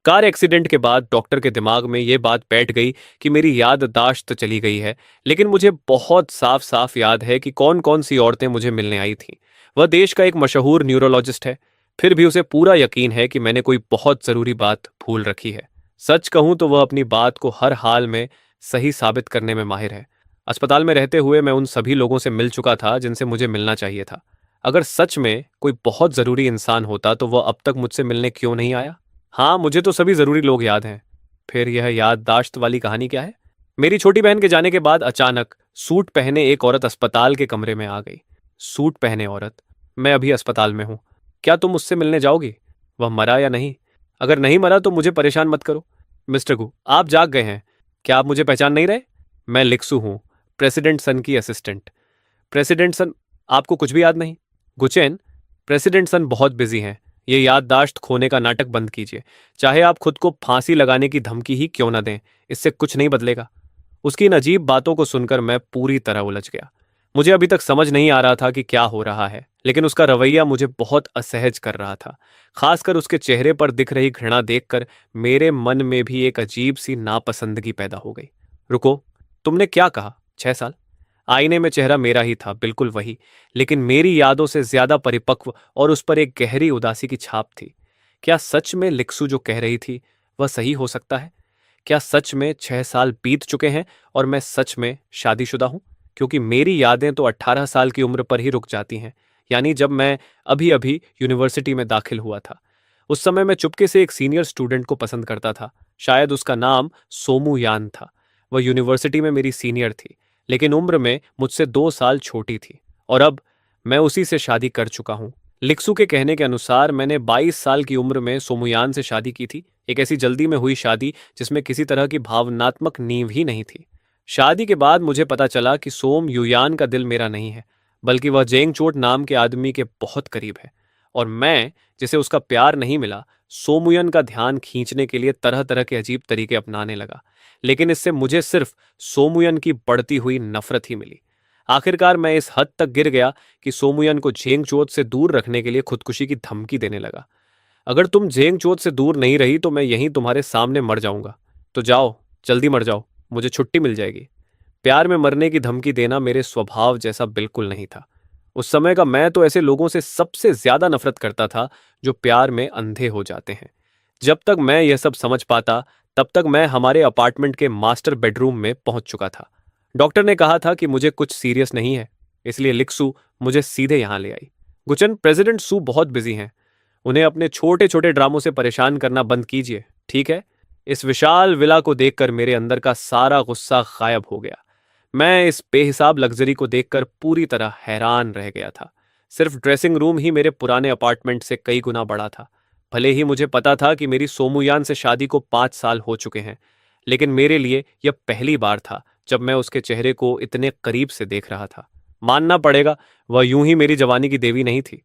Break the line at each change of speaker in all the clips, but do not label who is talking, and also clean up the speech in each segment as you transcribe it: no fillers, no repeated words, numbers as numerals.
Car accident के बाद doctor के दिमाग में ये बात बैठ गई कि मेरी याददाश्त चली गई है, लेकिन मुझे बहुत साफ साफ याद है कि कौन कौन सी औरतें मुझे मिलने आई थीं। वह देश का एक मशहूर न्यूरोलॉजिस्ट है, फिर भी उसे पूरा यकीन है कि मैंने कोई बहुत ज़रूरी बात भूल रखी है। सच कहूं तो वह अपनी बात को हर हाल में सही साबित करने में माहिर है। अस्पताल में रहते हुए मैं उन सभी लोगों से मिल चुका था जिनसे मुझे मिलना चाहिए था। अगर सच में कोई बहुत ज़रूरी इंसान होता तो वह अब तक मुझसे मिलने क्यों नहीं आया? हाँ, मुझे तो सभी जरूरी लोग याद हैं। फिर यह याददाश्त वाली कहानी क्या है? मेरी छोटी बहन के जाने के बाद अचानक सूट पहने एक औरत अस्पताल के कमरे में आ गई। सूट पहने औरत, मैं अभी अस्पताल में हूं, क्या तुम मुझसे मिलने जाओगी? वह मरा या नहीं? अगर नहीं मरा तो मुझे परेशान मत करो। मिस्टर गु, आप जाग गए हैं। क्या आप मुझे पहचान नहीं रहे? मैं लिक्सु हूं, प्रेसिडेंट सन की असिस्टेंट। प्रेसिडेंट सन? आपको कुछ भी याद नहीं? गुचेन, प्रेसिडेंट सन बहुत बिजी हैं। ये याददाश्त खोने का नाटक बंद कीजिए। चाहे आप खुद को फांसी लगाने की धमकी ही क्यों न दें, इससे कुछ नहीं बदलेगा। उसकी इन अजीब बातों को सुनकर मैं पूरी तरह उलझ गया। मुझे अभी तक समझ नहीं आ रहा था कि क्या हो रहा है, लेकिन उसका रवैया मुझे बहुत असहज कर रहा था। खासकर उसके चेहरे पर दिख रही घृणा देखकर मेरे मन में भी एक अजीब सी नापसंदगी पैदा हो गई। रुको, तुमने क्या कहा? 6 साल? आईने में चेहरा मेरा ही था, बिल्कुल वही, लेकिन मेरी यादों से ज्यादा परिपक्व, और उस पर एक गहरी उदासी की छाप थी। क्या सच में लिक्सु जो कह रही थी वह सही हो सकता है? क्या सच में 6 साल बीत चुके हैं और मैं सच में शादीशुदा हूं? क्योंकि मेरी यादें तो 18 साल की उम्र पर ही रुक जाती हैं, यानी जब मैं अभी अभी यूनिवर्सिटी में दाखिल हुआ था। उस समय मैं चुपके से एक सीनियर स्टूडेंट को पसंद करता था। शायद उसका नाम सोमू यान था। वह यूनिवर्सिटी में मेरी सीनियर थी, लेकिन उम्र में मुझसे 2 साल छोटी थी, और अब मैं उसी से शादी कर चुका हूं। लिक्सु के कहने के अनुसार मैंने 22 साल की उम्र में सोमुयान से शादी की थी, एक ऐसी जल्दी में हुई शादी जिसमें किसी तरह की भावनात्मक नींव ही नहीं थी। शादी के बाद मुझे पता चला कि सोम युयान का दिल मेरा नहीं है, बल्कि वह जेंग चोट नाम के आदमी के बहुत करीब है। और मैं, जिसे उसका प्यार नहीं मिला, सोमुयन का ध्यान खींचने के लिए तरह तरह के अजीब तरीके अपनाने लगा। लेकिन इससे मुझे सिर्फ सोमुयन की बढ़ती हुई नफरत ही मिली। आखिरकार मैं इस हद तक गिर गया कि सोमुयन को झेंगचोत से दूर रखने के लिए खुदकुशी की धमकी देने लगा। अगर तुम झेंगचोत से दूर नहीं रही तो मैं यहीं तुम्हारे सामने मर जाऊंगा। तो जाओ, जल्दी मर जाओ, मुझे छुट्टी मिल जाएगी। प्यार में मरने की धमकी देना मेरे स्वभाव जैसा बिल्कुल नहीं था। उस समय का मैं तो ऐसे लोगों से सबसे ज्यादा नफरत करता था जो प्यार में अंधे हो जाते हैं। जब तक मैं यह सब समझ पाता, तब तक मैं हमारे अपार्टमेंट के मास्टर बेडरूम में पहुंच चुका था। डॉक्टर ने कहा था कि मुझे कुछ सीरियस नहीं है, इसलिए लिक्सु मुझे सीधे यहां ले आई। गुचन, प्रेसिडेंट सू बहुत बिजी हैं। उन्हें अपने छोटे छोटे ड्रामों से परेशान करना बंद कीजिए, ठीक है? इस विशाल विला को देखकर मेरे अंदर का सारा गुस्सा गायब हो गया। मैं इस बेहिसाब लग्जरी को देखकर पूरी तरह हैरान रह गया था। सिर्फ ड्रेसिंग रूम ही मेरे पुराने अपार्टमेंट से कई गुना बड़ा था। भले ही मुझे पता था कि मेरी सोमुयान से शादी को 5 साल हो चुके हैं, लेकिन मेरे लिए यह पहली बार था जब मैं उसके चेहरे को इतने करीब से देख रहा था। मानना पड़ेगा, वह यूं ही मेरी जवानी की देवी नहीं थी।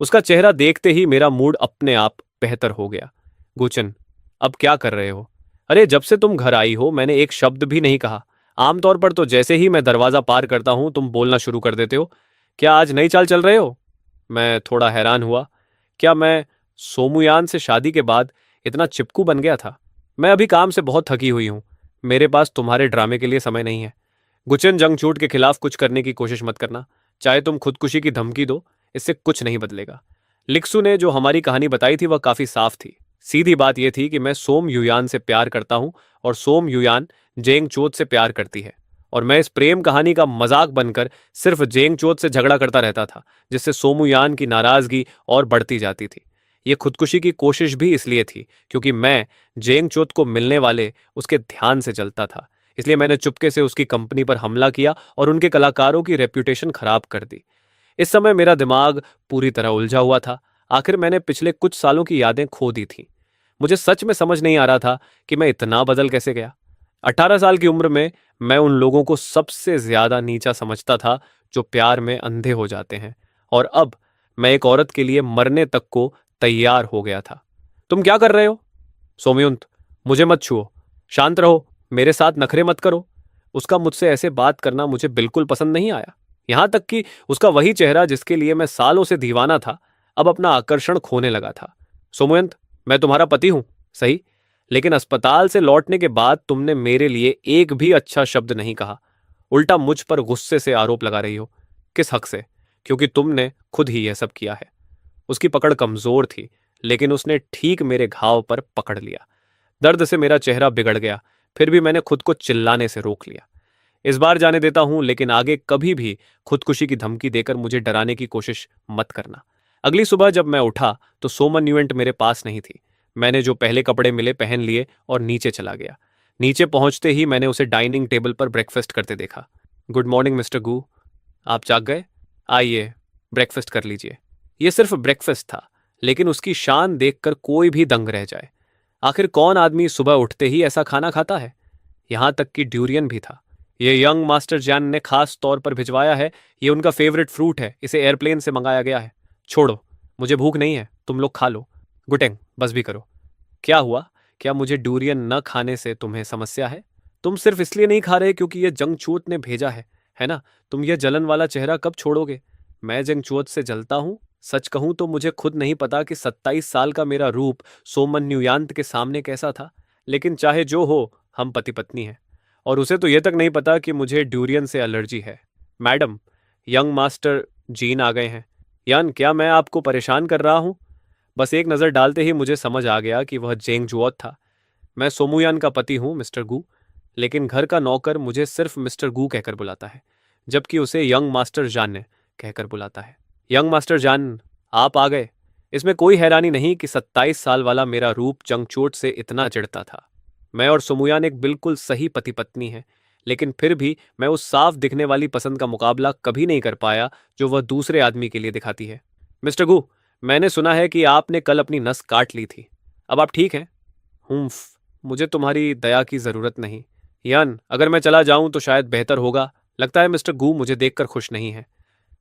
उसका चेहरा देखते ही मेरा मूड अपने आप बेहतर हो गया। गुचन, अब क्या कर रहे हो? अरे, जब से तुम घर आई हो मैंने एक शब्द भी नहीं कहा। आमतौर पर तो जैसे ही मैं दरवाजा पार करता हूं तुम बोलना शुरू कर देते हो। क्या आज नई चाल चल रहे हो? मैं थोड़ा हैरान हुआ। क्या मैं सोमुयान से शादी के बाद इतना चिपकू बन गया था? मैं अभी काम से बहुत थकी हुई हूं। मेरे पास तुम्हारे ड्रामे के लिए समय नहीं है। गुचन, जंगछूट के खिलाफ कुछ करने की कोशिश मत करना। चाहे तुम खुदकुशी की धमकी दो, इससे कुछ नहीं बदलेगा। लिक्सु ने जो हमारी कहानी बताई थी वह काफी साफ थी। सीधी बात यह थी कि मैं सोम युयान से प्यार करता हूं और सोम युयान जेंग चोत से प्यार करती है, और मैं इस प्रेम कहानी का मजाक बनकर सिर्फ जेंग चोत से झगड़ा करता रहता था, जिससे सोमुयान की नाराजगी और बढ़ती जाती थी। ये खुदकुशी की कोशिश भी इसलिए थी क्योंकि मैं जेंग चोत को मिलने वाले उसके ध्यान से जलता था। इसलिए मैंने चुपके से उसकी कंपनी पर हमला किया और उनके कलाकारों की रेप्यूटेशन खराब कर दी। इस समय मेरा दिमाग पूरी तरह उलझा हुआ था। आखिर मैंने पिछले कुछ सालों की यादें खो दी थीं। मुझे सच में समझ नहीं आ रहा था कि मैं इतना बदल कैसे गया। 18 साल की उम्र में मैं उन लोगों को सबसे ज्यादा नीचा समझता था जो प्यार में अंधे हो जाते हैं, और अब मैं एक औरत के लिए मरने तक को तैयार हो गया था। तुम क्या कर रहे हो? सोमयुंत, मुझे मत छुओ। शांत रहो, मेरे साथ नखरे मत करो। उसका मुझसे ऐसे बात करना मुझे बिल्कुल पसंद नहीं आया। यहां तक कि उसका वही चेहरा जिसके लिए मैं सालों से दीवाना था, अब अपना आकर्षण खोने लगा था। सोमयंत, मैं तुम्हारा पति हूं, सही, लेकिन अस्पताल से लौटने के बाद तुमने मेरे लिए एक भी अच्छा शब्द नहीं कहा। उल्टा मुझ पर गुस्से से आरोप लगा रही हो। किस हक से? क्योंकि तुमने खुद ही यह सब किया है। उसकी पकड़ कमजोर थी, लेकिन उसने ठीक मेरे घाव पर पकड़ लिया। दर्द से मेरा चेहरा बिगड़ गया, फिर भी मैंने खुद को चिल्लाने से रोक लिया। इस बार जाने देता हूं, लेकिन आगे कभी भी खुदकुशी की धमकी देकर मुझे डराने की कोशिश मत करना। अगली सुबह जब मैं उठा तो सोमन न्यूएंट मेरे पास नहीं थी। मैंने जो पहले कपड़े मिले पहन लिए और नीचे चला गया। नीचे पहुंचते ही मैंने उसे डाइनिंग टेबल पर ब्रेकफास्ट करते देखा। गुड मॉर्निंग मिस्टर गू, आप जाग गए? आइए, ब्रेकफास्ट कर लीजिए। यह सिर्फ ब्रेकफास्ट था, लेकिन उसकी शान देखकर कोई भी दंग रह जाए। आखिर कौन आदमी सुबह उठते ही ऐसा खाना खाता है? यहां तक कि ड्यूरियन भी था। ये यंग मास्टर जैन ने खास तौर पर भिजवाया है। ये उनका फेवरेट फ्रूट है। इसे एयरप्लेन से मंगाया गया है। छोड़ो, मुझे भूख नहीं है, तुम लोग खा लो। गुटेंग, बस भी करो। क्या हुआ? क्या मुझे डूरियन न खाने से तुम्हें समस्या है? तुम सिर्फ इसलिए नहीं खा रहे क्योंकि ये जंगचूत ने भेजा है ना? तुम ये जलन वाला चेहरा कब छोड़ोगे? मैं जंगचूत से जलता हूं? सच कहूं तो मुझे खुद नहीं पता कि 27 साल का मेरा रूप सोमन न्यूयांत के सामने कैसा था। लेकिन चाहे जो हो, हम पति पत्नी हैं। और उसे तो यह तक नहीं पता कि मुझे ड्यूरियन से एलर्जी है। मैडम, यंग मास्टर जीन आ गए हैं। यान, क्या मैं आपको परेशान कर रहा हूं? बस एक नज़र डालते ही मुझे समझ आ गया कि वह जेंग जुओत था। मैं सोमुयान का पति हूं मिस्टर गू, लेकिन घर का नौकर मुझे सिर्फ मिस्टर गू कहकर बुलाता है, जबकि उसे यंग मास्टर जान कहकर बुलाता है। यंग मास्टर जान, आप आ गए। इसमें कोई हैरानी नहीं कि 27 साल वाला मेरा रूप जंगचोट से इतना चिढ़ता था। मैं और सोमुयान एक बिल्कुल सही पति पत्नी है, लेकिन फिर भी मैं उस साफ दिखने वाली पसंद का मुकाबला कभी नहीं कर पाया जो वह दूसरे आदमी के लिए दिखाती है। मिस्टर गू, मैंने सुना है कि आपने कल अपनी नस काट ली थी। अब आप ठीक हैं? हुम्फ, मुझे तुम्हारी दया की जरूरत नहीं। यान, अगर मैं चला जाऊं तो शायद बेहतर होगा। लगता है मिस्टर गू मुझे देखकर खुश नहीं है।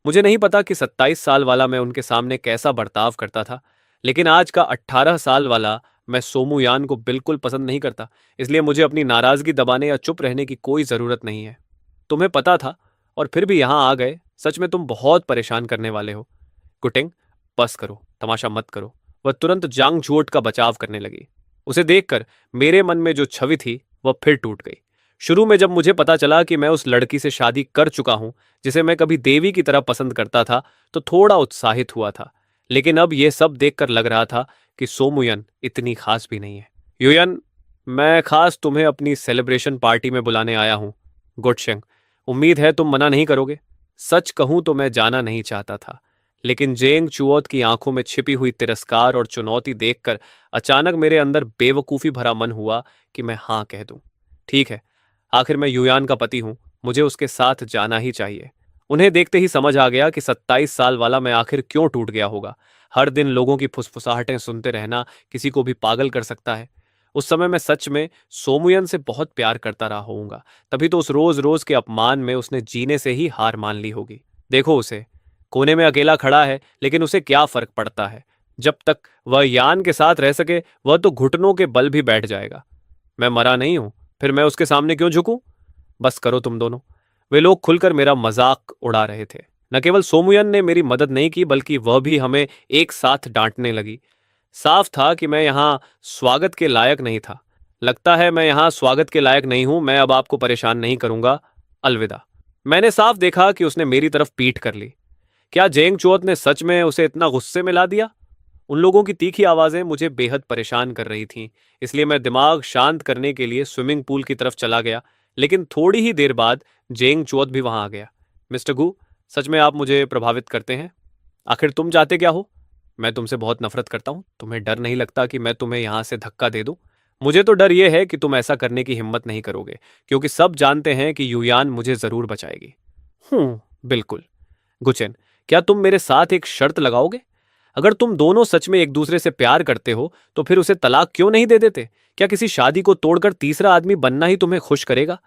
मुझे नहीं पता कि 27 साल वाला मैं उनके सामने कैसा बर्ताव करता था, लेकिन आज का 18 साल वाला मैं सोमुयान को बिल्कुल पसंद नहीं करता। इसलिए मुझे अपनी नाराजगी दबाने या चुप रहने की कोई जरूरत नहीं है। तुम्हें पता था और फिर भी यहां आ गए। सच में तुम बहुत परेशान करने वाले हो। कुटिंग, बस करो, तमाशा मत करो। वह तुरंत जांग झुओट का बचाव करने लगी। उसे देखकर मेरे मन में जो छवि थी वह फिर टूट गई। शुरू में जब मुझे पता चला कि मैं उस लड़की से शादी कर चुका हूं जिसे मैं कभी देवी की तरह पसंद करता था, तो थोड़ा उत्साहित हुआ था। लेकिन अब यह सब देखकर लग रहा था कि सोमुयन इतनी खास भी नहीं है। युयन, मैं खास तुम्हें अपनी सेलिब्रेशन पार्टी में बुलाने आया हूं। गुडशेंग, उम्मीद है तुम मना नहीं करोगे। सच कहूं तो मैं जाना नहीं चाहता था, लेकिन जेंग चुओत की आंखों में छिपी हुई तिरस्कार और चुनौती देखकर अचानक मेरे अंदर बेवकूफी भरा मन हुआ कि मैं हाँ कह दूं। ठीक है, आखिर मैं युयान का पति हूं, मुझे उसके साथ जाना ही चाहिए। उन्हें देखते ही समझ आ गया कि 27 साल वाला मैं आखिर क्यों टूट गया होगा। हर दिन लोगों की फुसफुसाहटें सुनते रहना किसी को भी पागल कर सकता है। उस समय मैं सच में सोमुयन से बहुत प्यार करता रहा होऊंगा, तभी तो उस रोज रोज के अपमान में उसने जीने से ही हार मान ली होगी। देखो उसे, कोने में अकेला खड़ा है, लेकिन उसे क्या फर्क पड़ता है। जब तक वह यान के साथ रह सके, वह तो घुटनों के बल भी बैठ जाएगा। मैं मरा नहीं हूं, फिर मैं उसके सामने क्यों झुकूं? बस करो तुम दोनों। वे लोग खुलकर मेरा मजाक उड़ा रहे थे। न केवल सोमुयन ने मेरी मदद नहीं की, बल्कि वह भी हमें एक साथ डांटने लगी। साफ था कि मैं यहां स्वागत के लायक नहीं था। लगता है मैं यहां स्वागत के लायक नहीं हूं। मैं अब आपको परेशान नहीं करूंगा। अलविदा। मैंने साफ देखा कि उसने मेरी तरफ पीठ कर ली। क्या जेंग चोत ने सच में उसे इतना गुस्से में ला दिया? उन लोगों की तीखी आवाजें मुझे बेहद परेशान कर रही थीं, इसलिए मैं दिमाग शांत करने के लिए स्विमिंग पूल की तरफ चला गया। लेकिन थोड़ी ही देर बाद जेंग चोत भी वहां आ गया। मिस्टर गू, सच में आप मुझे प्रभावित करते हैं। आखिर तुम चाहते क्या हो? मैं तुमसे बहुत नफरत करता हूं। तुम्हें डर नहीं लगता कि मैं तुम्हें यहां से धक्का दे दूं? मुझे तो डर यह है कि तुम ऐसा करने की हिम्मत नहीं करोगे, क्योंकि सब जानते हैं कि युयान मुझे जरूर बचाएगी। बिल्कुल। गुचेन, क्या तुम मेरे साथ एक शर्त लगाओगे? अगर तुम दोनों सच में एक दूसरे से प्यार करते हो तो फिर उसे तलाक क्यों नहीं दे देते? क्या किसी शादी को तोड़कर तीसरा आदमी बनना ही तुम्हें खुश करेगा?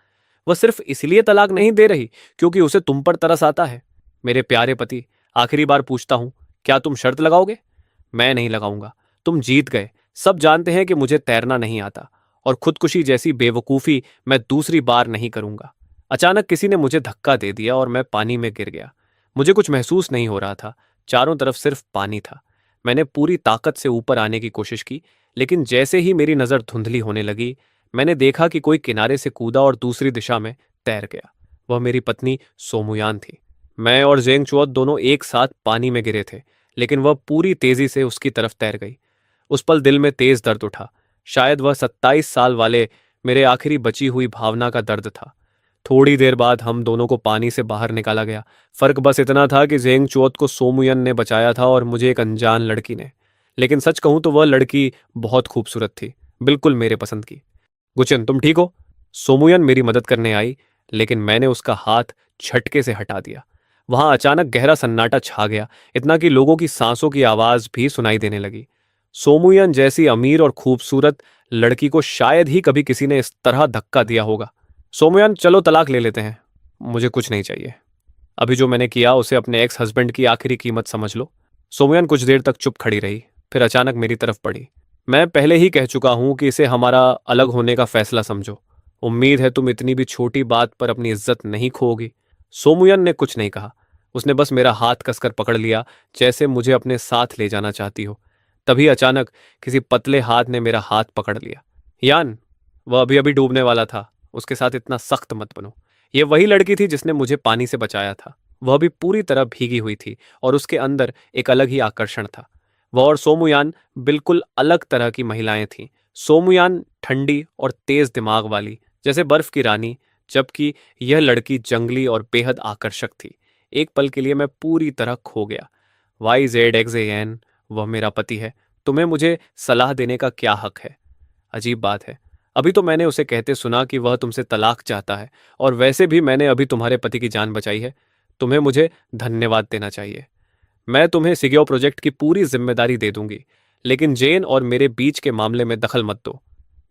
वह सिर्फ इसलिए तलाक नहीं दे रही क्योंकि उसे तुम पर तरस आता है। मेरे प्यारे पति, आखिरी बार पूछता हूं, क्या तुम शर्त लगाओगे? मैं नहीं लगाऊंगा। तुम जीत गए। सब जानते हैं कि मुझे तैरना नहीं आता, और खुदकुशी जैसी बेवकूफी मैं दूसरी बार नहीं करूंगा। अचानक किसी ने मुझे धक्का दे दिया और मैं पानी में गिर गया। मुझे कुछ महसूस नहीं हो रहा था। चारों तरफ सिर्फ पानी था। मैंने पूरी ताकत से ऊपर आने की कोशिश की, लेकिन जैसे ही मेरी नज़र धुंधली होने लगी, मैंने देखा कि कोई किनारे से कूदा और दूसरी दिशा में तैर गया। वह मेरी पत्नी सोमुयान थी। मैं और जेंग चुओत दोनों एक साथ पानी में गिरे थे, लेकिन वह पूरी तेजी से उसकी तरफ तैर गई। उस पल दिल में तेज दर्द उठा। शायद वह 27 साल वाले मेरे आखिरी बची हुई भावना का दर्द था। थोड़ी देर बाद हम दोनों को पानी से बाहर निकाला गया। फर्क बस इतना था कि जेंग चुओत को सोमुयन ने बचाया था और मुझे एक अनजान लड़की ने। लेकिन सच कहूं तो वह लड़की बहुत खूबसूरत थी, बिल्कुल मेरे पसंद की। गुचिन, तुम ठीक हो? सोमुयन मेरी मदद करने आई, लेकिन मैंने उसका हाथ झटके से हटा दिया। वहां अचानक गहरा सन्नाटा छा गया, इतना कि लोगों की सांसों की आवाज भी सुनाई देने लगी। सोमुयन जैसी अमीर और खूबसूरत लड़की को शायद ही कभी किसी ने इस तरह धक्का दिया होगा। सोमुयन, चलो तलाक ले लेते हैं। मुझे कुछ नहीं चाहिए। अभी जो मैंने किया उसे अपने एक्स हस्बैंड की आखिरी कीमत समझ लो। सोमुयन कुछ देर तक चुप खड़ी रही, फिर अचानक मेरी तरफ बढ़ी। मैं पहले ही कह चुका हूं कि इसे हमारा अलग होने का फैसला समझो। उम्मीद है तुम इतनी भी छोटी बात पर अपनी इज्जत नहीं खोओगी। सोमुयन ने कुछ नहीं कहा। उसने बस मेरा हाथ कसकर पकड़ लिया, जैसे मुझे अपने साथ ले जाना चाहती हो। तभी अचानक किसी पतले हाथ ने मेरा हाथ पकड़ लिया। यान, वह अभी अभी डूबने वाला था, उसके साथ इतना सख्त मत बनो। यह वही लड़की थी जिसने मुझे पानी से बचाया था। वह भी पूरी तरह भीगी हुई थी और उसके अंदर एक अलग ही आकर्षण था। वह और सोमुयान बिल्कुल अलग तरह की महिलाएं थीं। सोमुयान ठंडी और तेज दिमाग वाली, जैसे बर्फ की रानी, जबकि यह लड़की जंगली और बेहद आकर्षक थी। एक पल के लिए मैं पूरी तरह खो गया। YZXAN, वह मेरा पति है। तुम्हें मुझे सलाह देने का क्या हक है? अजीब बात है, अभी तो मैंने उसे कहते सुना कि वह तुमसे तलाक चाहता है, और वैसे भी मैंने अभी तुम्हारे पति की जान बचाई है। तुम्हें मुझे धन्यवाद देना चाहिए। मैं तुम्हें सिग्यो प्रोजेक्ट की पूरी जिम्मेदारी दे दूंगी, लेकिन जेन और मेरे बीच के मामले में दखल मत दो।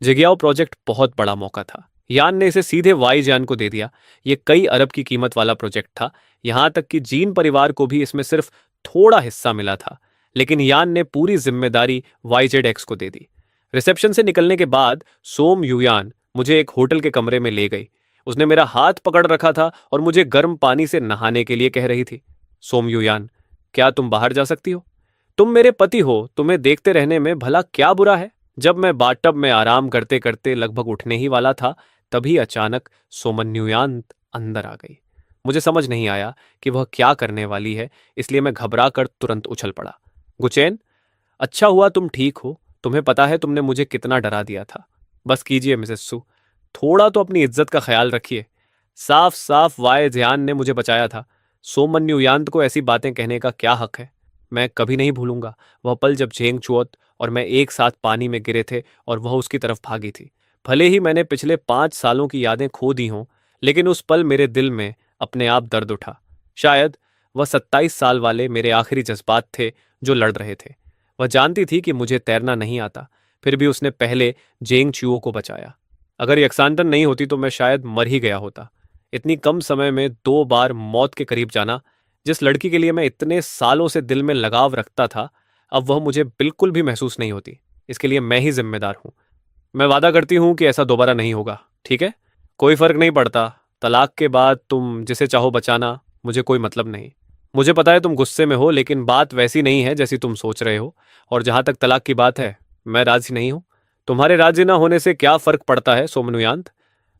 जिग्याओ प्रोजेक्ट बहुत बड़ा मौका था। यान ने इसे सीधे वाई जान को दे दिया। ये कई अरब की कीमत वाला प्रोजेक्ट था। यहां तक कि जीन परिवार को भी इसमें सिर्फ थोड़ा हिस्सा मिला था, लेकिन यान ने पूरी जिम्मेदारी YZX को दे दी। रिसेप्शन से निकलने के बाद सोम युयान मुझे एक होटल के कमरे में ले गई। उसने मेरा हाथ पकड़ रखा था और मुझे गर्म पानी से नहाने के लिए कह रही थी। सोम युयान, क्या तुम बाहर जा सकती हो? तुम मेरे पति हो, तुम्हें देखते रहने में भला क्या बुरा है? जब मैं बाथटब में आराम करते करते लगभग उठने ही वाला था, तभी अचानक सोमन्युयान अंदर आ गई। मुझे समझ नहीं आया कि वह क्या करने वाली है, इसलिए मैं घबरा कर तुरंत उछल पड़ा। गुचैन, अच्छा हुआ तुम ठीक हो। तुम्हें पता है तुमने मुझे कितना डरा दिया था। बस कीजिए मिसेस सू, थोड़ा तो अपनी इज्जत का ख्याल रखिए। साफ साफ वाय ध्यान ने मुझे बचाया था। सोमन्युयांत को ऐसी बातें कहने का क्या हक है? मैं कभी नहीं भूलूंगा वह पल जब झेंग चुओत और मैं एक साथ पानी में गिरे थे और वह उसकी तरफ भागी थी। भले ही मैंने पिछले 5 सालों की यादें खो दी हों, लेकिन उस पल मेरे दिल में अपने आप दर्द उठा। शायद वह 27 साल वाले मेरे आखिरी जज्बात थे जो लड़ रहे थे। वह जानती थी कि मुझे तैरना नहीं आता, फिर भी उसने पहले जेंग चुओ को बचाया। अगर यक्सांतन नहीं होती तो मैं शायद मर ही गया होता। इतनी कम समय में 2 बार मौत के करीब जाना, जिस लड़की के लिए मैं इतने सालों से दिल में लगाव रखता था, अब वह मुझे बिल्कुल भी महसूस नहीं होती। इसके लिए मैं ही जिम्मेदार हूं। मैं वादा करती हूं कि ऐसा दोबारा नहीं होगा, ठीक है? कोई फर्क नहीं पड़ता। तलाक के बाद तुम जिसे चाहो बचाना, मुझे कोई मतलब नहीं। मुझे पता है तुम गुस्से में हो, लेकिन बात वैसी नहीं है जैसी तुम सोच रहे हो। और जहां तक तलाक की बात है, मैं राजी नहीं हूं। तुम्हारे राजी ना होने से क्या फर्क पड़ता है सोमनुयांत?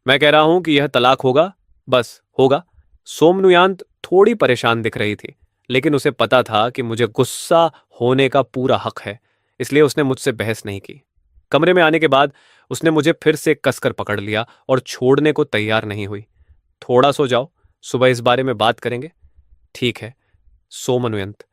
मैं कह रहा हूं कि यह तलाक होगा, बस होगा। सोमनुयांत थोड़ी परेशान दिख रही थी, लेकिन उसे पता था कि मुझे गुस्सा होने का पूरा हक है, इसलिए उसने मुझसे बहस नहीं की। कमरे में आने के बाद उसने मुझे फिर से कसकर पकड़ लिया और छोड़ने को तैयार नहीं हुई। थोड़ा सो जाओ, सुबह इस बारे में बात करेंगे। ठीक है सोमनुयंत,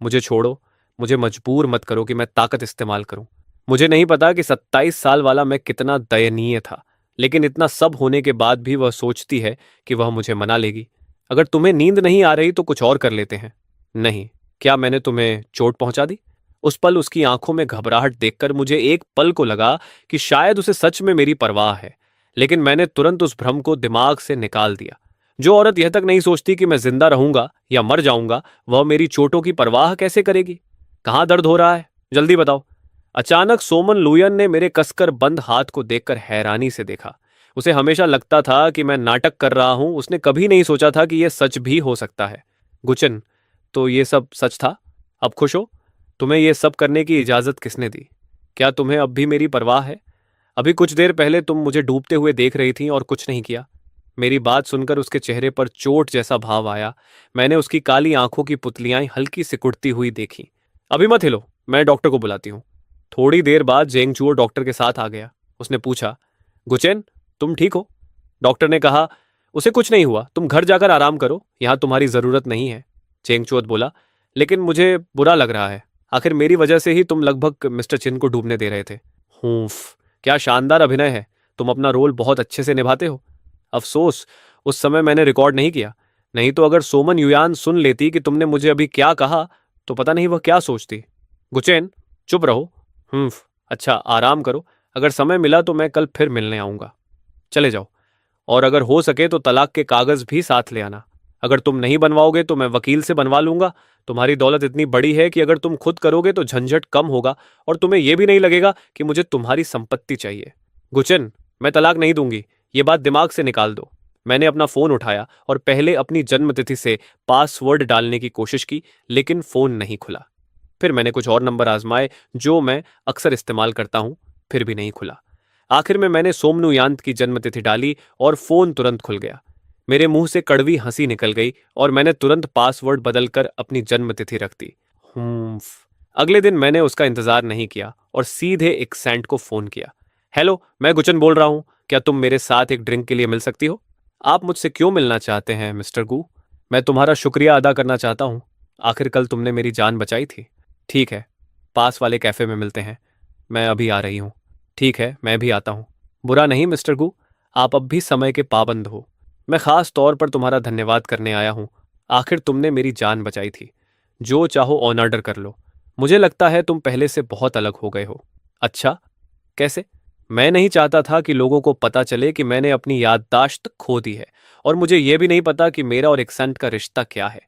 मुझे छोड़ो। मुझे मजबूर मत करो कि मैं ताकत इस्तेमाल करूं। मुझे नहीं पता कि 27 साल वाला मैं कितना दयनीय था, लेकिन इतना सब होने के बाद भी वह सोचती है कि वह मुझे मना लेगी। अगर तुम्हें नींद नहीं आ रही तो कुछ और कर लेते हैं। नहीं, क्या मैंने तुम्हें चोट पहुंचा दी? उस पल उसकी आंखों में घबराहट देखकर मुझे एक पल को लगा कि शायद उसे सच में मेरी परवाह है, लेकिन मैंने तुरंत उस भ्रम को दिमाग से निकाल दिया। जो औरत यह तक नहीं सोचती कि मैं जिंदा रहूंगा या मर जाऊंगा, वह मेरी चोटों की परवाह कैसे करेगी? कहां दर्द हो रहा है, जल्दी बताओ। अचानक सोमन लुयन ने मेरे कसकर बंद हाथ को देखकर हैरानी से देखा। उसे हमेशा लगता था कि मैं नाटक कर रहा हूं, उसने कभी नहीं सोचा था कि यह सच भी हो सकता है। गुचन, तो ये सब सच था? अब खुश हो? तुम्हें यह सब करने की इजाजत किसने दी? क्या तुम्हें अब भी मेरी परवाह है? अभी कुछ देर पहले तुम मुझे डूबते हुए देख रही थी और कुछ नहीं किया। मेरी बात सुनकर उसके चेहरे पर चोट जैसा भाव आया। मैंने उसकी काली आंखों की पुतलियां हल्की सिकुड़ती हुई देखी। अभी मत हिलो, मैं डॉक्टर को बुलाती हूँ। थोड़ी देर बाद जेंगचुओ डॉक्टर के साथ आ गया। उसने पूछा, गुचेन, तुम ठीक हो? डॉक्टर ने कहा, उसे कुछ नहीं हुआ, तुम घर जाकर आराम करो, यहां तुम्हारी जरूरत नहीं है। चेंगचुओत बोला, लेकिन मुझे बुरा लग रहा है। आखिर मेरी वजह से ही तुम लगभग मिस्टर चिन को डूबने दे रहे थे। हूफ, क्या शानदार अभिनय है। तुम अपना रोल बहुत अच्छे से निभाते हो। अफसोस, उस समय मैंने रिकॉर्ड नहीं किया। नहीं तो अगर सोमन युयान सुन लेती कि तुमने मुझे अभी क्या कहा तो पता नहीं वह क्या सोचती। गुचेन, चुप रहो। अच्छा, आराम करो। अगर समय मिला तो मैं कल फिर मिलने आऊंगा। चले जाओ। और अगर हो सके तो तलाक के कागज भी साथ ले आना। अगर तुम नहीं बनवाओगे तो मैं वकील से बनवा लूंगा। तुम्हारी दौलत इतनी बड़ी है कि अगर तुम खुद करोगे तो झंझट कम होगा और तुम्हें यह भी नहीं लगेगा कि मुझे तुम्हारी संपत्ति चाहिए। गुचन, मैं तलाक नहीं दूंगी, ये बात दिमाग से निकाल दो। मैंने अपना फोन उठाया और पहले अपनी जन्मतिथि से पासवर्ड डालने की कोशिश की, लेकिन फोन नहीं खुला। फिर मैंने कुछ और नंबर आजमाए जो मैं अक्सर इस्तेमाल करता हूं, फिर भी नहीं खुला। आखिर में मैंने सोमनु यांत की जन्मतिथि डाली और फोन तुरंत खुल गया। मेरे मुंह से कड़वी हंसी निकल गई और मैंने तुरंत पासवर्ड बदलकर अपनी जन्मतिथि रख दी। अगले दिन मैंने उसका इंतजार नहीं किया और सीधे एक सेंट को फोन किया। हेलो, मैं गुचन बोल रहा हूं। क्या तुम मेरे साथ एक ड्रिंक के लिए मिल सकती हो? आप मुझसे क्यों मिलना चाहते हैं मिस्टर गू? मैं तुम्हारा शुक्रिया अदा करना चाहता हूं। आखिर कल तुमने मेरी जान बचाई थी। ठीक है, पास वाले कैफे में मिलते हैं। मैं अभी आ रही हूं। ठीक है, मैं भी आता हूं। बुरा नहीं मिस्टर गू, आप अब भी समय के पाबंद हो। मैं खास तौर पर तुम्हारा धन्यवाद करने आया हूं। आखिर तुमने मेरी जान बचाई थी। जो चाहो ऑन ऑर्डर कर लो। मुझे लगता है तुम पहले से बहुत अलग हो गए हो। अच्छा, कैसे? मैं नहीं चाहता था कि लोगों को पता चले कि मैंने अपनी याददाश्त खो दी है, और मुझे यह भी नहीं पता कि मेरा और एक्सेंट का रिश्ता क्या है।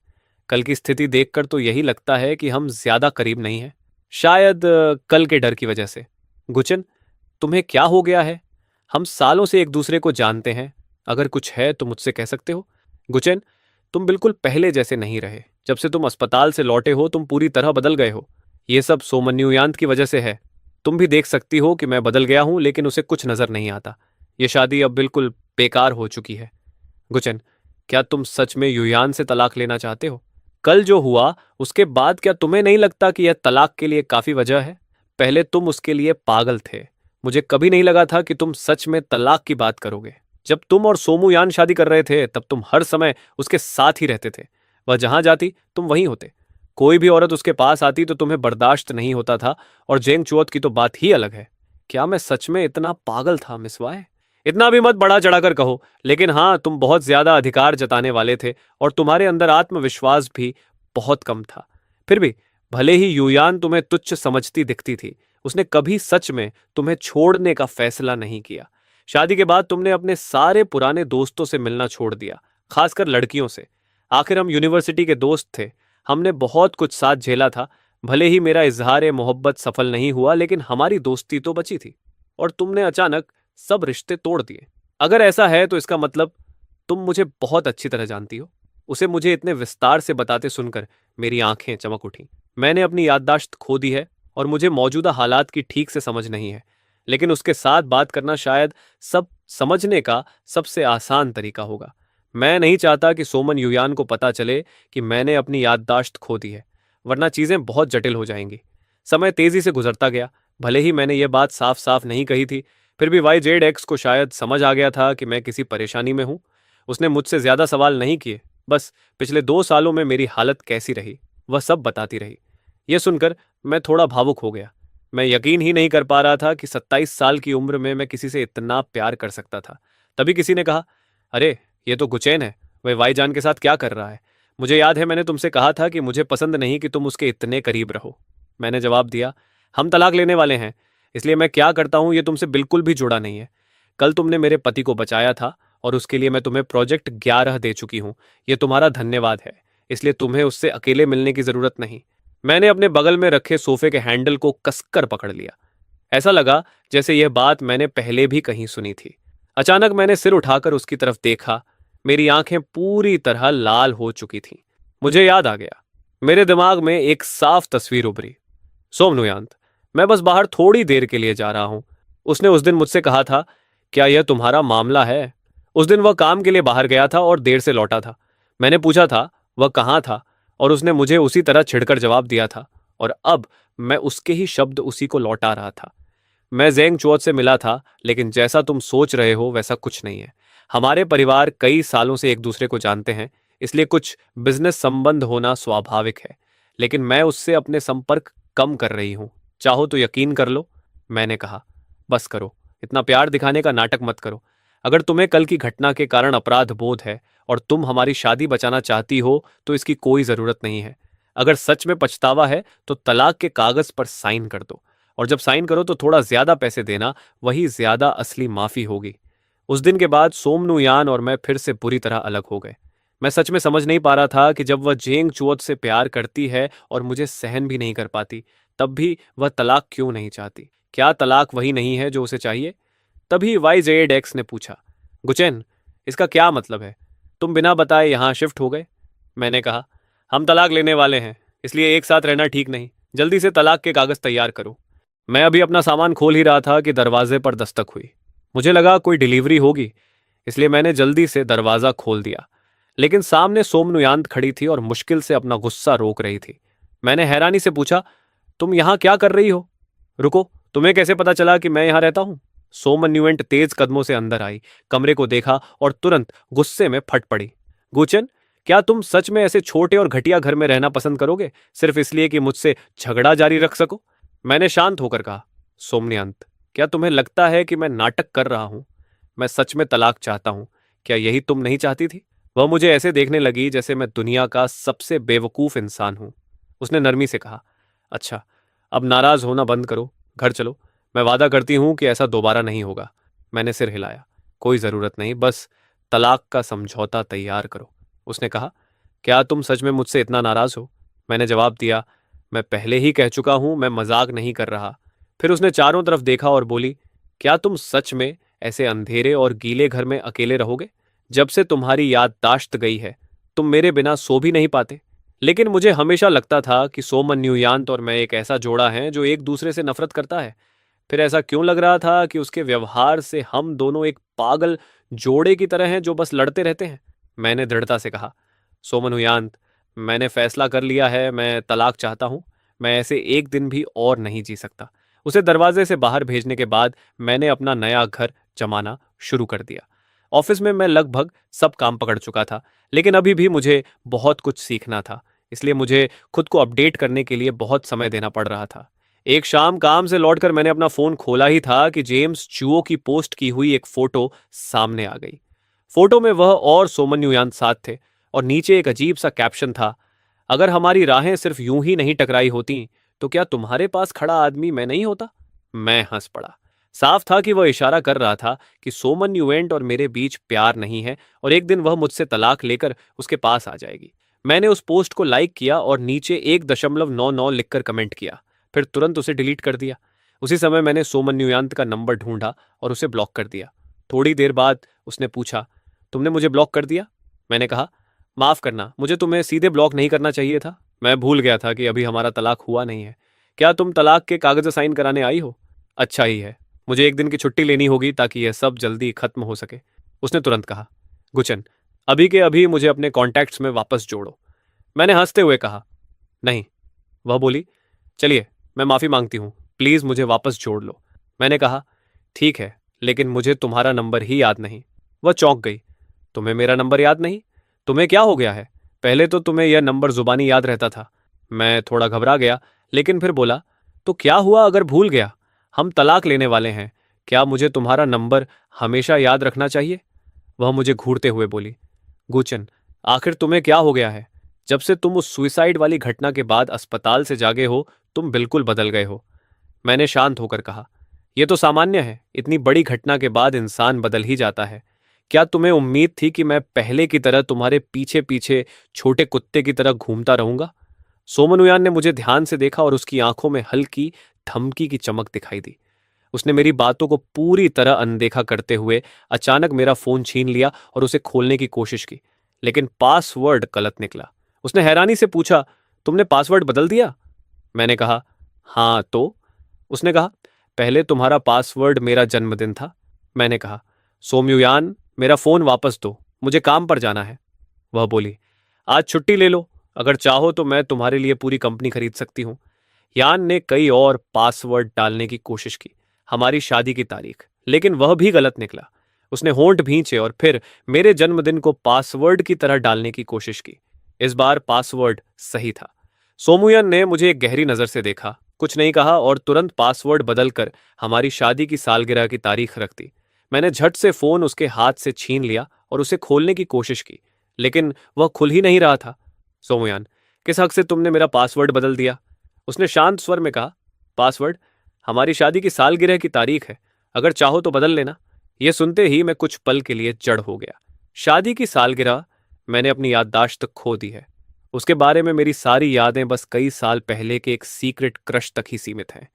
कल की स्थिति देखकर तो यही लगता है कि हम ज्यादा करीब नहीं हैं। शायद कल के डर की वजह से। गुचन, तुम्हें क्या हो गया है? हम सालों से एक दूसरे को जानते हैं। अगर कुछ है तो मुझसे कह सकते हो। गुचेन, तुम बिल्कुल पहले जैसे नहीं रहे। जब से तुम अस्पताल से लौटे हो तुम पूरी तरह बदल गए हो। ये सब सोमन्युयांत की वजह से है। तुम भी देख सकती हो कि मैं बदल गया हूं, लेकिन उसे कुछ नजर नहीं आता। ये शादी अब बिल्कुल बेकार हो चुकी है। गुचन, क्या तुम सच में युयान से तलाक लेना चाहते हो? कल जो हुआ उसके बाद क्या तुम्हें नहीं लगता कि यह तलाक के लिए काफी वजह है? पहले तुम उसके लिए पागल थे। मुझे कभी नहीं लगा था कि तुम सच में तलाक की बात करोगे। जब तुम और सोमू यान शादी कर रहे थे तब तुम हर समय उसके साथ ही रहते थे। वह जहां जाती तुम वहीं होते। कोई भी औरत उसके पास आती तो तुम्हें बर्दाश्त नहीं होता था, और जेंग चुओत की तो बात ही अलग है। क्या मैं सच में इतना पागल था मिस वाय? इतना भी मत बढ़ा चढ़ाकर कहो, लेकिन हाँ, तुम बहुत ज्यादा अधिकार जताने वाले थे और तुम्हारे अंदर आत्मविश्वास भी बहुत कम था। फिर भी भले ही युयान तुम्हें तुच्छ समझती दिखती थी, उसने कभी सच में तुम्हें छोड़ने का फैसला नहीं किया। शादी के बाद तुमने अपने सारे पुराने दोस्तों से मिलना छोड़ दिया, खासकर लड़कियों से। आखिर हम यूनिवर्सिटी के दोस्त थे। हमने बहुत कुछ साथ झेला था। भले ही मेरा इजहार मोहब्बत सफल नहीं हुआ, लेकिन हमारी दोस्ती तो बची थी। और तुमने अचानक सब रिश्ते तोड़ दिए। अगर ऐसा है तो इसका मतलब तुम मुझे बहुत अच्छी तरह जानती हो। उसे मुझे इतने विस्तार से बताते सुनकर मेरी आंखें चमक उठीं। मैंने अपनी याददाश्त खो दी है और मुझे मौजूदा हालात की ठीक से समझ नहीं है, लेकिन उसके साथ बात करना शायद सब समझने का सबसे आसान तरीका होगा। मैं नहीं चाहता कि सोमन युयान को पता चले कि मैंने अपनी याददाश्त खो दी है, वरना चीजें बहुत जटिल हो जाएंगी। समय तेजी से गुजरता गया। भले ही मैंने ये बात साफ साफ नहीं कही थी, फिर भी वाई जेड एक्स को शायद समझ आ गया था कि मैं किसी परेशानी में हूं। उसने मुझसे ज्यादा सवाल नहीं किए, बस पिछले 2 सालों में मेरी हालत कैसी रही वह सब बताती रही। यह सुनकर मैं थोड़ा भावुक हो गया। मैं यकीन ही नहीं कर पा रहा था कि 27 साल की उम्र में मैं किसी से इतना प्यार कर सकता था। तभी किसी ने कहा, अरे ये तो गुचैन है, वह वाईजान के साथ क्या कर रहा है? मुझे याद है मैंने तुमसे कहा था कि मुझे पसंद नहीं कि तुम उसके इतने करीब रहो। मैंने जवाब दिया, हम तलाक लेने वाले हैं, इसलिए मैं क्या करता हूं ये तुमसे बिल्कुल भी जुड़ा नहीं है। कल तुमने मेरे पति को बचाया था और उसके लिए मैं तुम्हें प्रोजेक्ट 11 दे चुकी हूं। यह तुम्हारा धन्यवाद है, इसलिए तुम्हें उससे अकेले मिलने की जरूरत नहीं। मैंने अपने बगल में रखे सोफे के हैंडल को कसकर पकड़ लिया। ऐसा लगा जैसे यह बात मैंने पहले भी कहीं सुनी थी। अचानक मैंने सिर उठाकर उसकी तरफ देखा। मेरी आंखें पूरी तरह लाल हो चुकी थीं। मुझे याद आ गया। मेरे दिमाग में एक साफ तस्वीर उभरी। सोमनुयांत, मैं बस बाहर थोड़ी देर के लिए जा रहा हूं। उसने उस दिन मुझसे कहा था, क्या यह तुम्हारा मामला है? उस दिन वह काम के लिए बाहर गया था और देर से लौटा था। मैंने पूछा था वह कहाँ था, और उसने मुझे उसी तरह छिड़कर जवाब दिया था, और अब मैं उसके ही शब्द उसी को लौटा रहा था। मैं ज़ेंग चुओत से मिला था, लेकिन जैसा तुम सोच रहे हो वैसा कुछ नहीं है। हमारे परिवार कई सालों से एक दूसरे को जानते हैं, इसलिए कुछ बिजनेस संबंध होना स्वाभाविक है। लेकिन मैं उससे अपने संपर्क कम कर रही हूँ। चाहो तो यकीन कर लो। मैंने कहा, बस करो, इतना प्यार दिखाने का नाटक मत करो। अगर तुम्हें कल की घटना के कारण अपराध बोध है और तुम हमारी शादी बचाना चाहती हो तो इसकी कोई ज़रूरत नहीं है। अगर सच में पछतावा है तो तलाक के कागज़ पर साइन कर दो, और जब साइन करो तो थोड़ा ज्यादा पैसे देना, वही ज्यादा असली माफी होगी। उस दिन के बाद सोमनुयान और मैं फिर से बुरी तरह अलग हो गए। मैं सच में समझ नहीं पा रहा था कि जब वह जेंग चुओत से प्यार करती है और मुझे सहन भी नहीं कर पाती, तब भी वह तलाक क्यों नहीं चाहती। क्या तलाक वही नहीं है जो उसे चाहिए? तभी YZ ने पूछा, गुचेन, इसका क्या मतलब है? तुम बिना बताए यहाँ शिफ्ट हो गए। मैंने कहा, हम तलाक लेने वाले हैं, इसलिए एक साथ रहना ठीक नहीं। जल्दी से तलाक के कागज तैयार करो। मैं अभी अपना सामान खोल ही रहा था कि दरवाजे पर दस्तक हुई। मुझे लगा कोई डिलीवरी होगी, इसलिए मैंने जल्दी से दरवाजा खोल दिया। लेकिन सामने सोमनुयांत खड़ी थी और मुश्किल से अपना गुस्सा रोक रही थी। मैंने हैरानी से पूछा, तुम यहाँ क्या कर रही हो? रुको, तुम्हें कैसे पता चला कि मैं यहाँ रहता हूँ? सोमन्युएंट तेज कदमों से अंदर आई, कमरे को देखा और तुरंत गुस्से में फट पड़ी। गुचन, क्या तुम सच में ऐसे छोटे और घटिया घर में रहना पसंद करोगे, सिर्फ इसलिए कि मुझसे झगड़ा जारी रख सको? मैंने शांत होकर कहा, सोमनियंत, क्या तुम्हें लगता है कि मैं नाटक कर रहा हूं? मैं सच में तलाक चाहता हूं। क्या यही तुम नहीं चाहती थी? वह मुझे ऐसे देखने लगी जैसे मैं दुनिया का सबसे बेवकूफ इंसान हूं। उसने नरमी से कहा, अच्छा, अब नाराज होना बंद करो, घर चलो। मैं वादा करती हूं कि ऐसा दोबारा नहीं होगा। मैंने सिर हिलाया, कोई जरूरत नहीं, बस तलाक का समझौता तैयार करो। उसने कहा, क्या तुम सच में मुझसे इतना नाराज हो? मैंने जवाब दिया, मैं पहले ही कह चुका हूं, मैं मजाक नहीं कर रहा। फिर उसने चारों तरफ देखा और बोली, क्या तुम सच में ऐसे अंधेरे और गीले घर में अकेले रहोगे? जब से तुम्हारी याददाश्त गई है, तुम मेरे बिना सो भी नहीं पाते। लेकिन मुझे हमेशा लगता था कि सोमन्युयांत और मैं एक ऐसा जोड़ा है जो एक दूसरे से नफरत करता है। फिर ऐसा क्यों लग रहा था कि उसके व्यवहार से हम दोनों एक पागल जोड़े की तरह हैं जो बस लड़ते रहते हैं? मैंने दृढ़ता से कहा, सोमनुयांत, मैंने फैसला कर लिया है, मैं तलाक चाहता हूं। मैं ऐसे एक दिन भी और नहीं जी सकता। उसे दरवाजे से बाहर भेजने के बाद मैंने अपना नया घर जमाना शुरू कर दिया। ऑफिस में मैं लगभग सब काम पकड़ चुका था, लेकिन अभी भी मुझे बहुत कुछ सीखना था, इसलिए मुझे खुद को अपडेट करने के लिए बहुत समय देना पड़ रहा था। एक शाम काम से लौटकर मैंने अपना फोन खोला ही था कि जेम्स चुओ की पोस्ट की हुई एक फोटो सामने आ गई। फोटो में वह और सोमन्युयांत साथ थे, और नीचे एक अजीब सा कैप्शन था, अगर हमारी राहें सिर्फ यूं ही नहीं टकराई होती तो क्या तुम्हारे पास खड़ा आदमी मैं नहीं होता? मैं हंस पड़ा। साफ था कि वह इशारा कर रहा था कि सोमन्युएंट और मेरे बीच प्यार नहीं है, और एक दिन वह मुझसे तलाक लेकर उसके पास आ जाएगी। मैंने उस पोस्ट को लाइक किया और नीचे 1.99 लिखकर कमेंट किया, फिर तुरंत उसे डिलीट कर दिया। उसी समय मैंने सोमन्युयांत का नंबर ढूंढा और उसे ब्लॉक कर दिया। थोड़ी देर बाद उसने पूछा, तुमने मुझे ब्लॉक कर दिया? मैंने कहा, माफ करना, मुझे तुम्हें सीधे ब्लॉक नहीं करना चाहिए था। मैं भूल गया था कि अभी हमारा तलाक हुआ नहीं है। क्या तुम तलाक के कागज साइन कराने आई हो? अच्छा ही है, मुझे एक दिन की छुट्टी लेनी होगी ताकि यह सब जल्दी खत्म हो सके। उसने तुरंत कहा, गुचन, अभी के अभी मुझे अपने कॉन्टैक्ट्स में वापस जोड़ो। मैंने हंसते हुए कहा, नहीं। वह बोली, चलिए, मैं माफी मांगती हूँ, प्लीज मुझे वापस जोड़ लो। मैंने कहा, ठीक है, लेकिन मुझे तुम्हारा नंबर ही याद नहीं। वह चौंक गई, तुम्हें मेरा नंबर याद नहीं? तुम्हें क्या हो गया है? पहले तो तुम्हें यह नंबर जुबानी याद रहता था। मैं थोड़ा घबरा गया, लेकिन फिर बोला, तो क्या हुआ अगर भूल गया? हम तलाक लेने वाले हैं, क्या मुझे तुम्हारा नंबर हमेशा याद रखना चाहिए? वह मुझे घूरते हुए बोली, गुचन, आखिर तुम्हें क्या हो गया है? जब से तुम उस सुइसाइड वाली घटना के बाद अस्पताल से जागे हो, तुम बिल्कुल बदल गए हो। मैंने शांत होकर कहा, यह तो सामान्य है, इतनी बड़ी घटना के बाद इंसान बदल ही जाता है। क्या तुम्हें उम्मीद थी कि मैं पहले की तरह तुम्हारे पीछे पीछे छोटे कुत्ते की तरह घूमता रहूंगा? सोमनुयान ने मुझे ध्यान से देखा और उसकी आंखों में हल्की धमकी की चमक दिखाई दी। उसने मेरी बातों को पूरी तरह अनदेखा करते हुए अचानक मेरा फोन छीन लिया और उसे खोलने की कोशिश की, लेकिन पासवर्ड गलत निकला। उसने हैरानी से पूछा, तुमने पासवर्ड बदल दिया? मैंने कहा, हाँ तो? उसने कहा, पहले तुम्हारा पासवर्ड मेरा जन्मदिन था। मैंने कहा, सोम्युयान, मेरा फोन वापस दो, मुझे काम पर जाना है। वह बोली, आज छुट्टी ले लो, अगर चाहो तो मैं तुम्हारे लिए पूरी कंपनी खरीद सकती हूँ। यान ने कई और पासवर्ड डालने की कोशिश की, हमारी शादी की तारीख, लेकिन वह भी गलत निकला। उसने होंठ भींचे और फिर मेरे जन्मदिन को पासवर्ड की तरह डालने की कोशिश की। इस बार पासवर्ड सही था। सोमुयन ने मुझे एक गहरी नजर से देखा, कुछ नहीं कहा और तुरंत पासवर्ड बदलकर हमारी शादी की सालगिरह की तारीख रख दी। मैंने झट से फोन उसके हाथ से छीन लिया और उसे खोलने की कोशिश की, लेकिन वह खुल ही नहीं रहा था। सोमुयान, किस हक से तुमने मेरा पासवर्ड बदल दिया? उसने शांत स्वर में कहा, पासवर्ड हमारी शादी की सालगिरह की तारीख है, अगर चाहो तो बदल लेना। यह सुनते ही मैं कुछ पल के लिए जड़ हो गया। शादी की सालगिरह? मैंने अपनी याददाश्त खो दी है। उसके बारे में मेरी सारी यादें बस कई साल पहले के एक सीक्रेट क्रश तक ही सीमित हैं।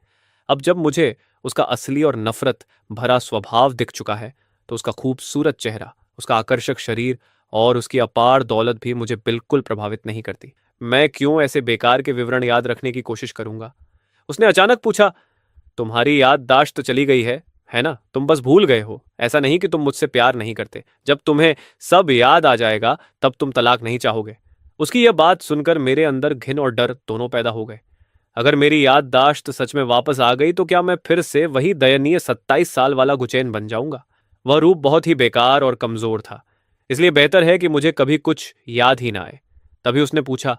अब जब मुझे उसका असली और नफरत भरा स्वभाव दिख चुका है, तो उसका खूबसूरत चेहरा, उसका आकर्षक शरीर और उसकी अपार दौलत भी मुझे बिल्कुल प्रभावित नहीं करती। मैं क्यों ऐसे बेकार के विवरण याद रखने की कोशिश करूंगा? उसने अचानक पूछा, तुम्हारी याददाश्त तो चली गई है ना? तुम बस भूल गए हो। ऐसा नहीं कि तुम मुझसे प्यार नहीं करते। जब तुम्हें सब याद आ जाएगा तब तुम तलाक नहीं चाहोगे। उसकी यह बात सुनकर मेरे अंदर घिन और डर दोनों पैदा हो गए। अगर मेरी याददाश्त सच में वापस आ गई तो क्या मैं फिर से वही दयनीय 27 साल वाला गुचैन बन जाऊंगा? वह रूप बहुत ही बेकार और कमजोर था, इसलिए बेहतर है कि मुझे कभी कुछ याद ही ना आए। तभी उसने पूछा,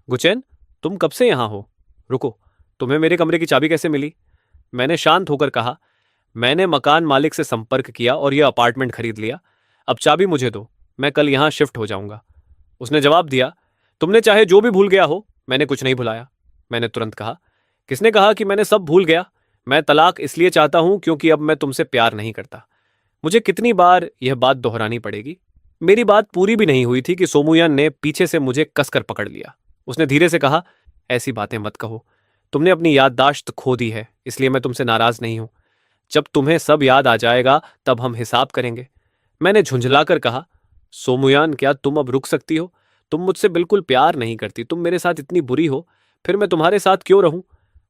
गुचैन, तुम कब से यहां हो? रुको, तुम्हें मेरे कमरे की चाबी कैसे मिली? मैंने शांत होकर कहा, मैंने मकान मालिक से संपर्क किया और यह अपार्टमेंट खरीद लिया। अब चाबी मुझे दो, मैं कल यहां शिफ्ट हो जाऊंगा। उसने जवाब दिया, तुमने चाहे जो भी भूल गया हो, मैंने कुछ नहीं भुलाया। मैंने तुरंत कहा, किसने कहा कि मैंने सब भूल गया? मैं तलाक इसलिए चाहता हूं क्योंकि अब मैं तुमसे प्यार नहीं करता। मुझे कितनी बार यह बात दोहरानी पड़ेगी? मेरी बात पूरी भी नहीं हुई थी कि सोमुयन ने पीछे से मुझे कसकर पकड़ लिया। उसने धीरे से कहा, ऐसी बातें मत कहो। तुमने अपनी याददाश्त खो दी है, इसलिए मैं तुमसे नाराज नहीं हूं। जब तुम्हें सब याद आ जाएगा तब हम हिसाब करेंगे। मैंने झुंझलाकर कहा, सोमुयान, क्या तुम अब रुक सकती हो? तुम मुझसे बिल्कुल प्यार नहीं करती, तुम मेरे साथ इतनी बुरी हो, फिर मैं तुम्हारे साथ क्यों रहूं?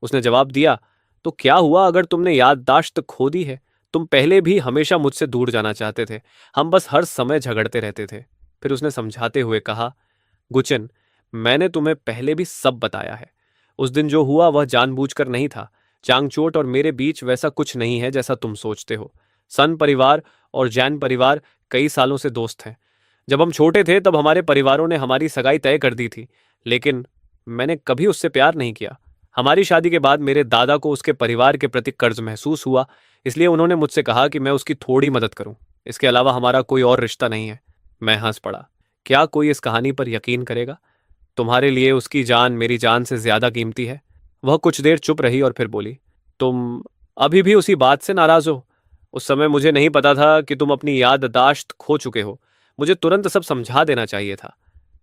उसने जवाब दिया, तो क्या हुआ अगर तुमने याददाश्त खो दी है? तुम पहले भी हमेशा मुझसे दूर जाना चाहते थे, हम बस हर समय झगड़ते रहते थे। फिर उसने समझाते हुए कहा, गुचिन, मैंने तुम्हें पहले भी सब बताया है। उस दिन जो हुआ वह जानबूझकर नहीं था। चांगचोट और मेरे बीच वैसा कुछ नहीं है जैसा तुम सोचते हो। सन परिवार और जैन परिवार कई सालों से दोस्त हैं। जब हम छोटे थे तब हमारे परिवारों ने हमारी सगाई तय कर दी थी, लेकिन मैंने कभी उससे प्यार नहीं किया। हमारी शादी के बाद मेरे दादा को उसके परिवार के प्रति कर्ज महसूस हुआ, इसलिए उन्होंने मुझसे कहा कि मैं उसकी थोड़ी मदद करूं। इसके अलावा हमारा कोई और रिश्ता नहीं है। मैं हंस पड़ा। क्या कोई इस कहानी पर यकीन करेगा? तुम्हारे लिए उसकी जान मेरी जान से ज्यादा कीमती है। वह कुछ देर चुप रही और फिर बोली, तुम अभी भी उसी बात से नाराज हो? उस समय मुझे नहीं पता था कि तुम अपनी याददाश्त खो चुके हो। मुझे तुरंत सब समझा देना चाहिए था।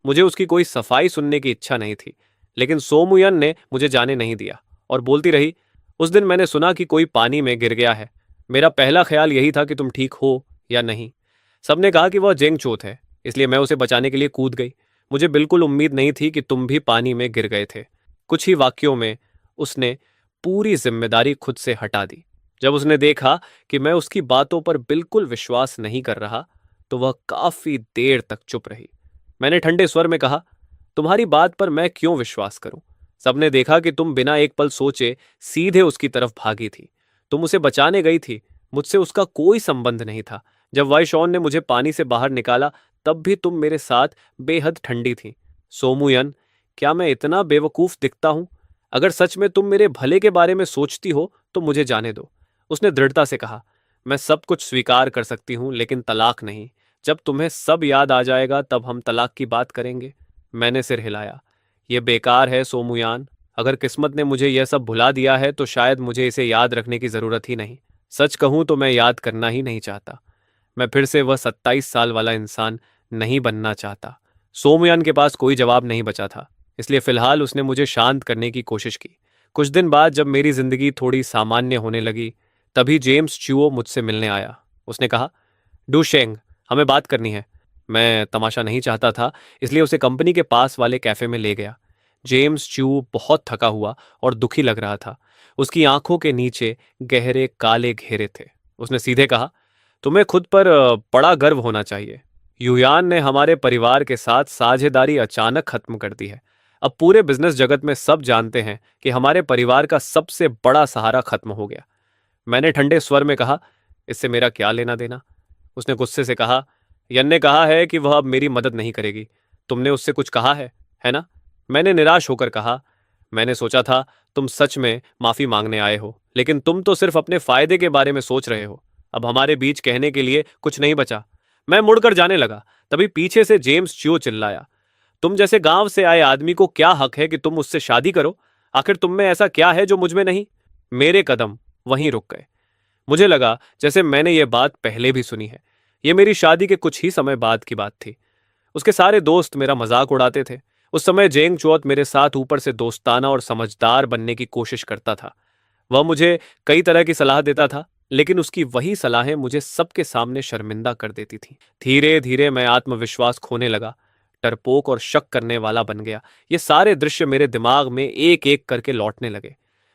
मुझे उसकी कोई सफाई सुनने की इच्छा नहीं थी, लेकिन सोमुयन ने मुझे जाने नहीं दिया और बोलती रही, उस दिन मैंने सुना कि कोई पानी में गिर गया है। मेरा पहला ख्याल यही था कि तुम ठीक हो या नहीं। सबने कहा कि वह जेंगचोत है, इसलिए मैं उसे बचाने के लिए कूद गई। मुझे बिल्कुल उम्मीद नहीं थी कि तुम भी पानी में गिर गए थे। कुछ ही वाक्यों में उसने पूरी जिम्मेदारी खुद से हटा दी। जब उसने देखा कि मैं उसकी बातों पर बिल्कुल विश्वास नहीं कर रहा, तो वह काफी देर तक चुप रही। मैंने ठंडे स्वर में कहा, तुम्हारी बात पर मैं क्यों विश्वास करूं? सबने देखा कि तुम बिना एक पल सोचे सीधे उसकी तरफ भागी थी। तुम उसे बचाने गई थी, मुझसे उसका कोई संबंध नहीं था। जब वाइशॉन ने मुझे पानी से बाहर निकाला तब भी तुम मेरे साथ बेहद ठंडी थी। सोमुयन, क्या मैं इतना बेवकूफ दिखता हूं? अगर सच में तुम मेरे भले के बारे में सोचती हो तो मुझे जाने दो। उसने दृढ़ता से कहा, मैं सब कुछ स्वीकार कर सकती हूं, लेकिन तलाक नहीं। जब तुम्हें सब याद आ जाएगा तब हम तलाक की बात करेंगे। मैंने सिर हिलाया। यह बेकार है सोमुयान। अगर किस्मत ने मुझे यह सब भुला दिया है तो शायद मुझे इसे याद रखने की जरूरत ही नहीं। सच कहूं तो मैं याद करना ही नहीं चाहता। मैं फिर से वह 27 साल वाला इंसान नहीं बनना चाहता। सोमयान के पास कोई जवाब नहीं बचा था, इसलिए फिलहाल उसने मुझे शांत करने की कोशिश की। कुछ दिन बाद जब मेरी जिंदगी थोड़ी सामान्य होने लगी, तभी जेम्स च्यूओ मुझसे मिलने आया। उसने कहा, डू शेंग, हमें बात करनी है। मैं तमाशा नहीं चाहता था, इसलिए उसे कंपनी के पास वाले कैफे में ले गया। जेम्स च्यू बहुत थका हुआ और दुखी लग रहा था। उसकी आंखों के नीचे गहरे काले घेरे थे। उसने सीधे कहा, तुम्हें खुद पर बड़ा गर्व होना चाहिए। युयान ने हमारे परिवार के साथ साझेदारी अचानक खत्म कर दी है। अब पूरे बिजनेस जगत में सब जानते हैं कि हमारे परिवार का सबसे बड़ा सहारा खत्म हो गया। मैंने ठंडे स्वर में कहा, इससे मेरा क्या लेना देना? उसने गुस्से से कहा, यन ने कहा है कि वह अब मेरी मदद नहीं करेगी। तुमने उससे कुछ कहा है ना? मैंने निराश होकर कहा, मैंने सोचा था तुम सच में माफी मांगने आए हो, लेकिन तुम तो सिर्फ अपने फायदे के बारे में सोच रहे हो। अब हमारे बीच कहने के लिए कुछ नहीं बचा। मैं मुड़कर जाने लगा, तभी पीछे से जेम्स च्यू चिल्लाया, तुम जैसे गांव से आए आदमी को क्या हक है कि तुम उससे शादी करो? आखिर तुम में ऐसा क्या है जो मुझ में नहीं? मेरे कदम वहीं रुक गए। मुझे लगा जैसे मैंने ये बात पहले भी सुनी है। ये मेरी शादी के कुछ ही समय बाद की बात थी। उसके सारे दोस्त मेरा मजाक उड़ाते थे। उस समय जेंग चौथ मेरे साथ ऊपर से दोस्ताना और समझदार बनने की कोशिश करता था। वह मुझे कई तरह की सलाह देता था, लेकिन उसकी वही सलाहें मुझे सबके सामने शर्मिंदा कर देती थी। धीरे धीरे मैं आत्मविश्वास खोने लगा, डरपोक और शक करने वाला बन गया। ये सारे दृश्य मेरे दिमाग में एक एक करके लौटने लगे।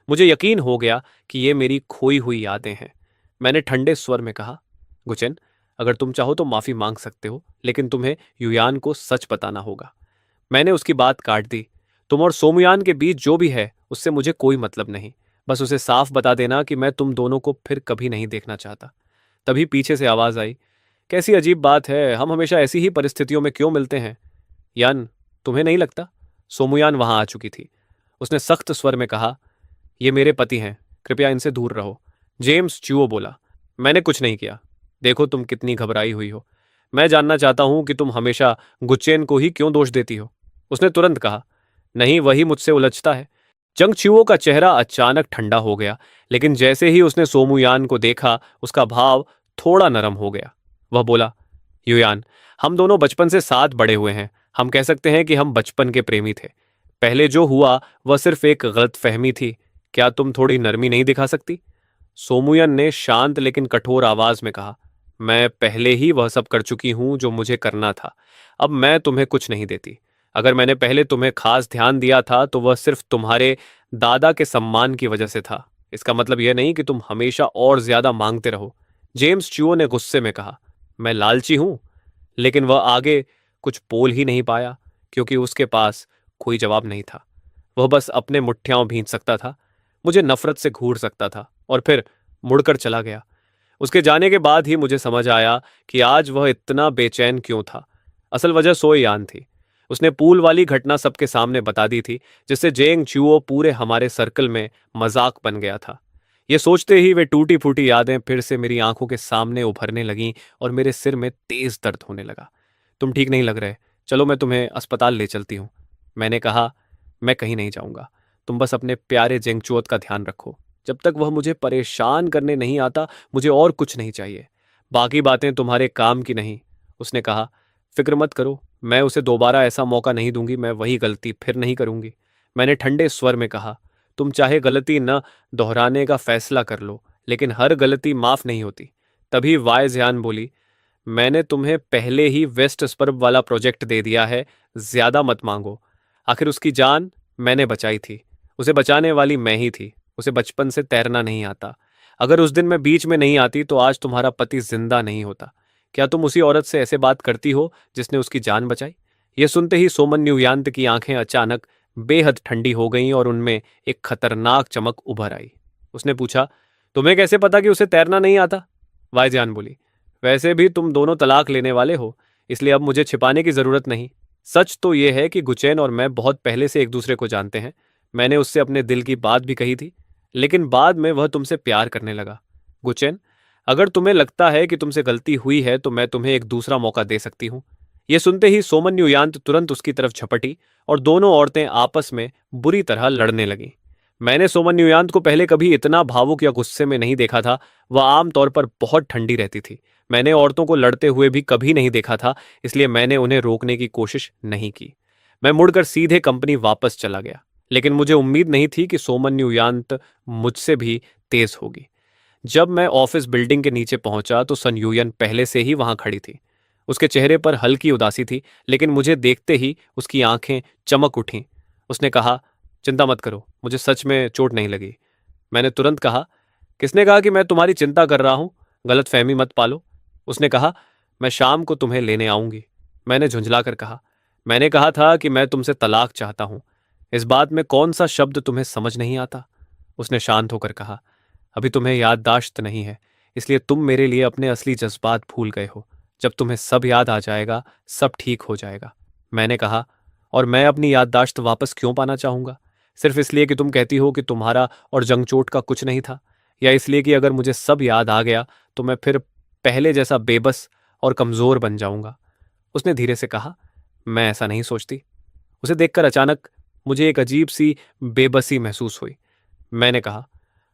मुझे यकीन हो गया कि ये मेरी खोई हुई यादें हैं। मैंने ठंडे स्वर में कहा, गुचेन, अगर तुम चाहो तो माफी मांग सकते हो, लेकिन तुम्हें युयान को सच बताना होगा। मैंने उसकी बात काट दी। तुम और सोमयान के बीच जो भी है उससे मुझे कोई मतलब नहीं। बस उसे साफ बता देना कि मैं तुम दोनों को फिर कभी नहीं देखना चाहता। तभी पीछे से आवाज आई, कैसी अजीब बात है, हम हमेशा ऐसी ही परिस्थितियों में क्यों मिलते हैं? यान, तुम्हें नहीं लगता? सोमुयान वहां आ चुकी थी। उसने सख्त स्वर में कहा, ये मेरे पति हैं, कृपया इनसे दूर रहो। जेम्स च्यूओ बोला, मैंने कुछ नहीं किया। देखो तुम कितनी घबराई हुई हो। मैं जानना चाहता हूं कि तुम हमेशा गुच्चेन को ही क्यों दोष देती हो। उसने तुरंत कहा, नहीं, वही मुझसे उलझता है। चंगचियो का चेहरा अचानक ठंडा हो गया, लेकिन जैसे ही उसने सोमुयान को देखा उसका भाव थोड़ा नरम हो गया। वह बोला, युयान, हम दोनों बचपन से साथ बड़े हुए हैं। हम कह सकते हैं कि हम बचपन के प्रेमी थे। पहले जो हुआ वह सिर्फ एक गलतफहमी थी। क्या तुम थोड़ी नरमी नहीं दिखा सकती? सोमुयन ने शांत लेकिन कठोर आवाज में कहा, मैं पहले ही वह सब कर चुकी हूं जो मुझे करना था। अब मैं तुम्हें कुछ नहीं देती। अगर मैंने पहले तुम्हें खास ध्यान दिया था तो वह सिर्फ तुम्हारे दादा के सम्मान की वजह से था। इसका मतलब यह नहीं कि तुम हमेशा और ज्यादा मांगते रहो। जेम्स च्यूओ ने गुस्से में कहा, मैं लालची हूं? लेकिन वह आगे कुछ बोल ही नहीं पाया, क्योंकि उसके पास कोई जवाब नहीं था। वह बस अपने मुट्ठियां भींच सकता था, मुझे नफरत से घूर सकता था और फिर मुड़कर चला गया। उसके जाने के बाद ही मुझे समझ आया कि आज वह इतना बेचैन क्यों था। असल वजह सोईयान थी। उसने पूल वाली घटना सबके सामने बता दी थी, जिससे जेंग च्यूओ पूरे हमारे सर्कल में मजाक बन गया था। ये सोचते ही वे टूटी फूटी यादें फिर से मेरी आंखों के सामने उभरने लगीं और मेरे सिर में तेज दर्द होने लगा। तुम ठीक नहीं लग रहे, चलो मैं तुम्हें अस्पताल ले चलती हूँ। मैंने कहा, मैं कहीं नहीं जाऊंगा। तुम बस अपने प्यारे जेंगचुओत का ध्यान रखो। जब तक वह मुझे परेशान करने नहीं आता, मुझे और कुछ नहीं चाहिए। बाकी बातें तुम्हारे काम की नहीं। उसने कहा, फिक्र मत करो, मैं उसे दोबारा ऐसा मौका नहीं दूंगी। मैं वही गलती फिर नहीं करूंगी। मैंने ठंडे स्वर में कहा, तुम चाहे गलती न दोहराने का फैसला कर लो, लेकिन हर गलती माफ नहीं होती। तभी वाई ज़ियान बोली, मैंने तुम्हें पहले ही वेस्ट स्पर्ब वाला प्रोजेक्ट दे दिया है, ज्यादा मत मांगो। आखिर उसकी जान मैंने बचाई थी। उसे बचाने वाली मैं ही थी। उसे बचपन से तैरना नहीं आता। अगर उस दिन मैं बीच में नहीं आती तो आज तुम्हारा पति जिंदा नहीं होता। क्या तुम उसी औरत से ऐसे बात करती हो जिसने उसकी जान बचाई? यह सुनते ही सोमन न्यूयांत की आंखें अचानक बेहद ठंडी हो गईं और उनमें एक खतरनाक चमक उभर आई। उसने पूछा, तुम्हें कैसे पता कि उसे तैरना नहीं आता? वाईजान बोली, वैसे भी तुम दोनों तलाक लेने वाले हो, इसलिए अब मुझे छिपाने की जरूरत नहीं। सच तो यह है कि गुचैन और मैं बहुत पहले से एक दूसरे को जानते हैं। मैंने उससे अपने दिल की बात भी कही थी, लेकिन बाद में वह तुमसे प्यार करने लगा। गुचैन, अगर तुम्हें लगता है कि तुमसे गलती हुई है तो मैं तुम्हें एक दूसरा मौका दे सकती हूँ। यह सुनते ही सोमन युयांत तुरंत उसकी तरफ झपटी और दोनों औरतें आपस में बुरी तरह लड़ने लगीं। मैंने सोमन युयांत को पहले कभी इतना भावुक या गुस्से में नहीं देखा था। वह आमतौर पर बहुत ठंडी रहती थी। मैंने औरतों को लड़ते हुए भी कभी नहीं देखा था, इसलिए मैंने उन्हें रोकने की कोशिश नहीं की। मैं मुड़कर सीधे कंपनी वापस चला गया, लेकिन मुझे उम्मीद नहीं थी कि सोमन युयांत मुझसे भी तेज होगी। जब मैं ऑफिस बिल्डिंग के नीचे पहुंचा तो सन यूयन पहले से ही वहां खड़ी थी। उसके चेहरे पर हल्की उदासी थी, लेकिन मुझे देखते ही उसकी आंखें चमक उठीं। उसने कहा, चिंता मत करो, मुझे सच में चोट नहीं लगी। मैंने तुरंत कहा, किसने कहा कि मैं तुम्हारी चिंता कर रहा हूं? गलतफहमी मत पालो। उसने कहा, मैं शाम को तुम्हें लेने आऊंगी। मैंने झुंझलाकर कहा, मैंने कहा था कि मैं तुमसे तलाक चाहता हूं। इस बात में कौन सा शब्द तुम्हें समझ नहीं आता? उसने शांत होकर कहा, अभी तुम्हें याददाश्त नहीं है, इसलिए तुम मेरे लिए अपने असली जज्बात भूल गए हो। जब तुम्हें सब याद आ जाएगा, सब ठीक हो जाएगा। मैंने कहा, और मैं अपनी याददाश्त वापस क्यों पाना चाहूंगा? सिर्फ इसलिए कि तुम कहती हो कि तुम्हारा और जंगचोट का कुछ नहीं था, या इसलिए कि अगर मुझे सब याद आ गया तो मैं फिर पहले जैसा बेबस और कमजोर बन जाऊंगा? उसने धीरे से कहा, मैं ऐसा नहीं सोचती। उसे देखकर अचानक मुझे एक अजीब सी बेबसी महसूस हुई। मैंने कहा,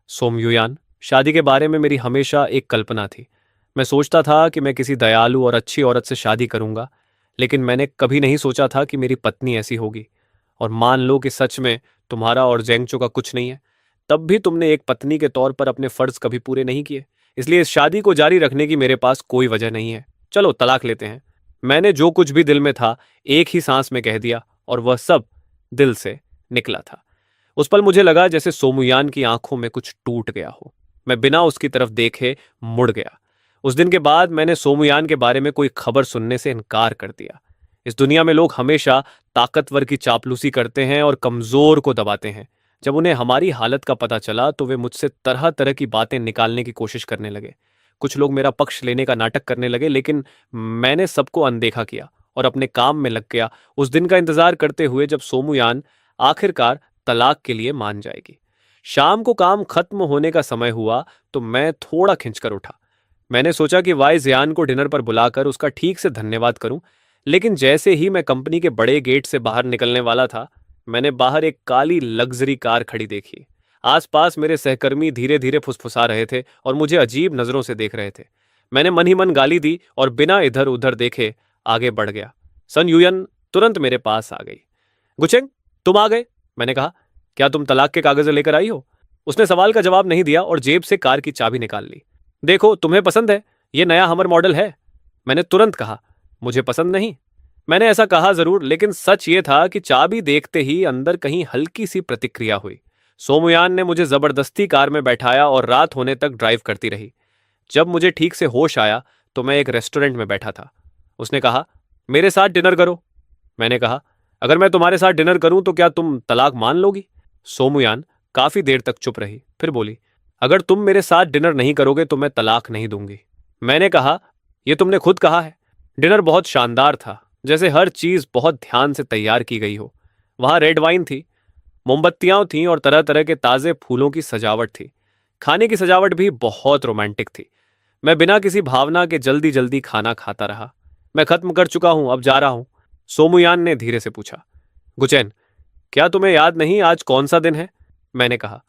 सोमयुयान, शादी के बारे में मेरी हमेशा एक कल्पना थी। मैं सोचता था कि मैं किसी दयालु और अच्छी औरत से शादी करूंगा, लेकिन मैंने कभी नहीं सोचा था कि मेरी पत्नी ऐसी होगी। और मान लो कि सच में तुम्हारा और जेंगचो का कुछ नहीं है, तब भी तुमने एक पत्नी के तौर पर अपने फर्ज कभी पूरे नहीं किए। इसलिए इस शादी को जारी रखने की मेरे पास कोई वजह नहीं है। चलो तलाक लेते हैं। मैंने जो कुछ भी दिल में था एक ही सांस में कह दिया, और वह सब दिल से निकला था। उस पल मुझे लगा जैसे सोमुयान की आंखों में कुछ टूट गया हो। मैं बिना उसकी तरफ देखे मुड़ गया। उस दिन के बाद मैंने सोमुयान के बारे में कोई खबर सुनने से इनकार कर दिया। इस दुनिया में लोग हमेशा ताकतवर की चापलूसी करते हैं और कमजोर को दबाते हैं। जब उन्हें हमारी हालत का पता चला तो वे मुझसे तरह तरह की बातें निकालने की कोशिश करने लगे। कुछ लोग मेरा पक्ष लेने का नाटक करने लगे, लेकिन मैंने सबको अनदेखा किया और अपने काम में लग गया, उस दिन का इंतजार करते हुए जब सोमुयान आखिरकार तलाक के लिए मान जाएगी। शाम को काम खत्म होने का समय हुआ तो मैं थोड़ा खिंचकर उठा। मैंने सोचा कि वाई जियान को डिनर पर बुलाकर उसका ठीक से धन्यवाद करूं, लेकिन जैसे ही मैं कंपनी के बड़े गेट से बाहर निकलने वाला था, मैंने बाहर एक काली लग्जरी कार खड़ी देखी। आसपास मेरे सहकर्मी धीरे धीरे फुसफुसा रहे थे और मुझे अजीब नजरों से देख रहे थे। मैंने मन ही मन गाली दी और बिना इधर उधर देखे आगे बढ़ गया। सन यूयन तुरंत मेरे पास आ गई। गुचेंग, तुम आ गए? मैंने कहा, क्या तुम तलाक के कागज लेकर आई हो? उसने सवाल का जवाब नहीं दिया और जेब से कार की चाबी निकाल ली। देखो, तुम्हें पसंद है? ये नया हमर मॉडल है। मैंने तुरंत कहा, मुझे पसंद नहीं। मैंने ऐसा कहा जरूर, लेकिन सच ये था कि चाबी देखते ही अंदर कहीं हल्की सी प्रतिक्रिया हुई। सोमुयान ने मुझे जबरदस्ती कार में बैठाया और रात होने तक ड्राइव करती रही। जब मुझे ठीक से होश आया तो मैं एक रेस्टोरेंट में बैठा था। उसने कहा, मेरे साथ डिनर करो। मैंने कहा, अगर मैं तुम्हारे साथ डिनर करूं तो क्या तुम तलाक मान लोगी? सोमुयान काफी देर तक चुप रही, फिर बोली, अगर तुम मेरे साथ डिनर नहीं करोगे तो मैं तलाक नहीं दूंगी। मैंने कहा, यह तुमने खुद कहा है। डिनर बहुत शानदार था, जैसे हर चीज बहुत ध्यान से तैयार की गई हो। वहां रेड वाइन थी, मोमबत्तियां थीं और तरह तरह के ताजे फूलों की सजावट थी। खाने की सजावट भी बहुत रोमांटिक थी। मैं बिना किसी भावना के जल्दी जल्दी खाना खाता रहा। मैं खत्म कर चुका हूं, अब जा रहा हूं। सोमुयान ने धीरे से पूछा, गुचैन, क्या तुम्हें याद नहीं आज कौन सा दिन है? मैंने कहा,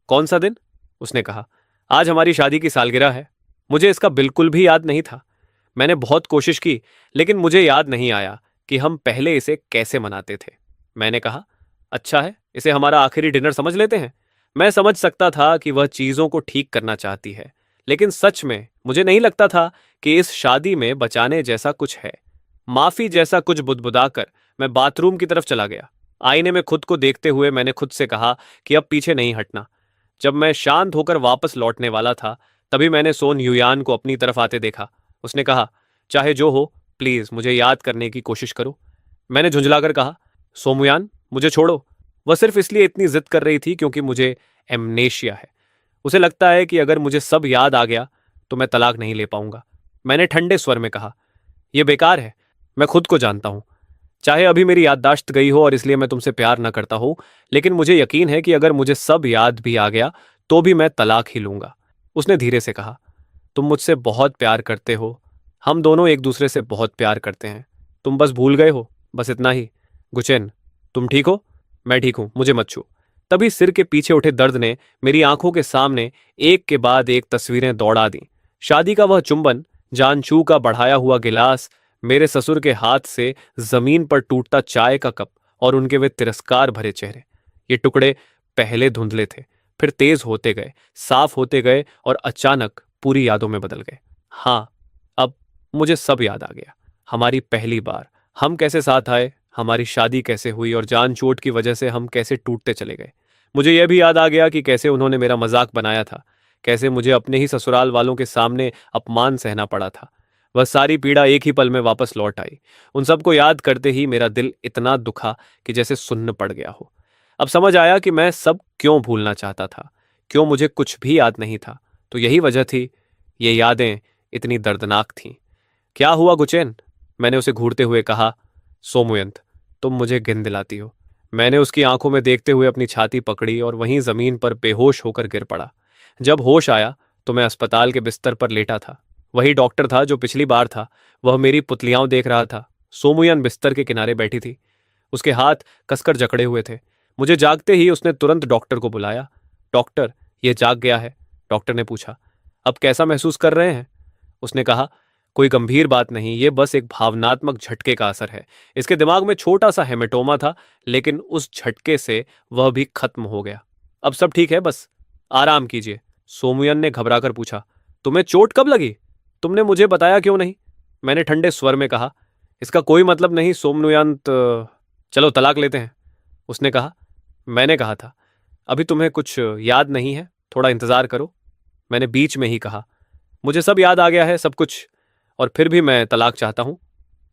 कौन सा दिन? उसने कहा, आज हमारी शादी की सालगिरह है। मुझे इसका बिल्कुल भी याद नहीं था। मैंने बहुत कोशिश की, लेकिन मुझे याद नहीं आया कि हम पहले इसे कैसे मनाते थे। मैंने कहा, अच्छा है, इसे हमारा आखिरी डिनर समझ लेते हैं। मैं समझ सकता था कि वह चीजों को ठीक करना चाहती है, लेकिन सच में मुझे नहीं लगता था कि इस शादी में बचाने जैसा कुछ है। माफी जैसा कुछ बुदबुदाकर मैं बाथरूम की तरफ चला गया। आईने में खुद को देखते हुए मैंने खुद से कहा कि अब पीछे नहीं हटना। जब मैं शांत होकर वापस लौटने वाला था, तभी मैंने सोन युयान को अपनी तरफ आते देखा। उसने कहा, चाहे जो हो, प्लीज मुझे याद करने की कोशिश करो। मैंने झुंझलाकर कहा, सोमुयान, मुझे छोड़ो। वह सिर्फ इसलिए इतनी जिद कर रही थी क्योंकि मुझे एमनेशिया है। उसे लगता है कि अगर मुझे सब याद आ गया तो मैं तलाक नहीं ले पाऊंगा। मैंने ठंडे स्वर में कहा, यह बेकार है। मैं खुद को जानता हूं। चाहे अभी मेरी याददाश्त गई हो और इसलिए मैं तुमसे प्यार न करता हूं, लेकिन मुझे यकीन है कि अगर मुझे सब याद भी आ गया तो भी मैं तलाक ही लूंगा। उसने धीरे से कहा, तुम मुझसे बहुत प्यार करते हो। हम दोनों एक दूसरे से बहुत प्यार करते हैं। तुम बस भूल गए हो, बस इतना ही। गुचेन, तुम ठीक हो? मैं ठीक हूं, मुझे मत छू। तभी सिर के पीछे उठे दर्द ने मेरी आंखों के सामने एक के बाद एक तस्वीरें दौड़ा दी। शादी का वह चुंबन, जानचू का बढ़ाया हुआ गिलास, मेरे ससुर के हाथ से जमीन पर टूटता चाय का कप और उनके वे तिरस्कार भरे चेहरे। ये टुकड़े पहले धुंधले थे, फिर तेज होते गए, साफ होते गए और अचानक पूरी यादों में बदल गए। हाँ, अब मुझे सब याद आ गया। हमारी पहली बार, हम कैसे साथ आए, हमारी शादी कैसे हुई और जान चोट की वजह से हम कैसे टूटते चले गए। मुझे यह भी याद आ गया कि कैसे उन्होंने मेरा मजाक बनाया था, कैसे मुझे अपने ही ससुराल वालों के सामने अपमान सहना पड़ा था। वह सारी पीड़ा एक ही पल में वापस लौट आई। उन सबको याद करते ही मेरा दिल इतना दुखा कि जैसे सुन्न पड़ गया हो। अब समझ आया कि मैं सब क्यों भूलना चाहता था, क्यों मुझे कुछ भी याद नहीं था। तो यही वजह थी, ये यादें इतनी दर्दनाक थीं। क्या हुआ गुचेन? मैंने उसे घूरते हुए कहा। सोमुयंत, तुम मुझे गिन दिलाती हो। मैंने उसकी आंखों में देखते हुए अपनी छाती पकड़ी और वहीं जमीन पर बेहोश होकर गिर पड़ा। जब होश आया तो मैं अस्पताल के बिस्तर पर लेटा था। वही डॉक्टर था जो पिछली बार था। वह मेरी पुतलियां देख रहा था। सोमुयन बिस्तर के किनारे बैठी थी। उसके हाथ कसकर जकड़े हुए थे। मुझे जागते ही उसने तुरंत डॉक्टर को बुलाया। डॉक्टर, यह जाग गया है। डॉक्टर ने पूछा। अब कैसा महसूस कर रहे हैं? उसने कहा, कोई गंभीर बात नहीं, ये बस एक भावनात्मक झटके का असर है। इसके दिमाग में छोटा सा हेमेटोमा था, लेकिन उस झटके से वह भी खत्म हो गया। अब सब ठीक है, बस आराम कीजिए। सोमुयन ने घबराकर पूछा, तुम्हें चोट कब लगी? तुमने मुझे बताया क्यों नहीं? मैंने ठंडे स्वर में कहा। इसका कोई मतलब नहीं सोमनुयंत, चलो तलाक लेते हैं। उसने कहा। मैंने कहा था, अभी तुम्हें कुछ याद नहीं है, थोड़ा इंतजार करो। मैंने बीच में ही कहा, मुझे सब याद आ गया है, सब कुछ, और फिर भी मैं तलाक चाहता हूं।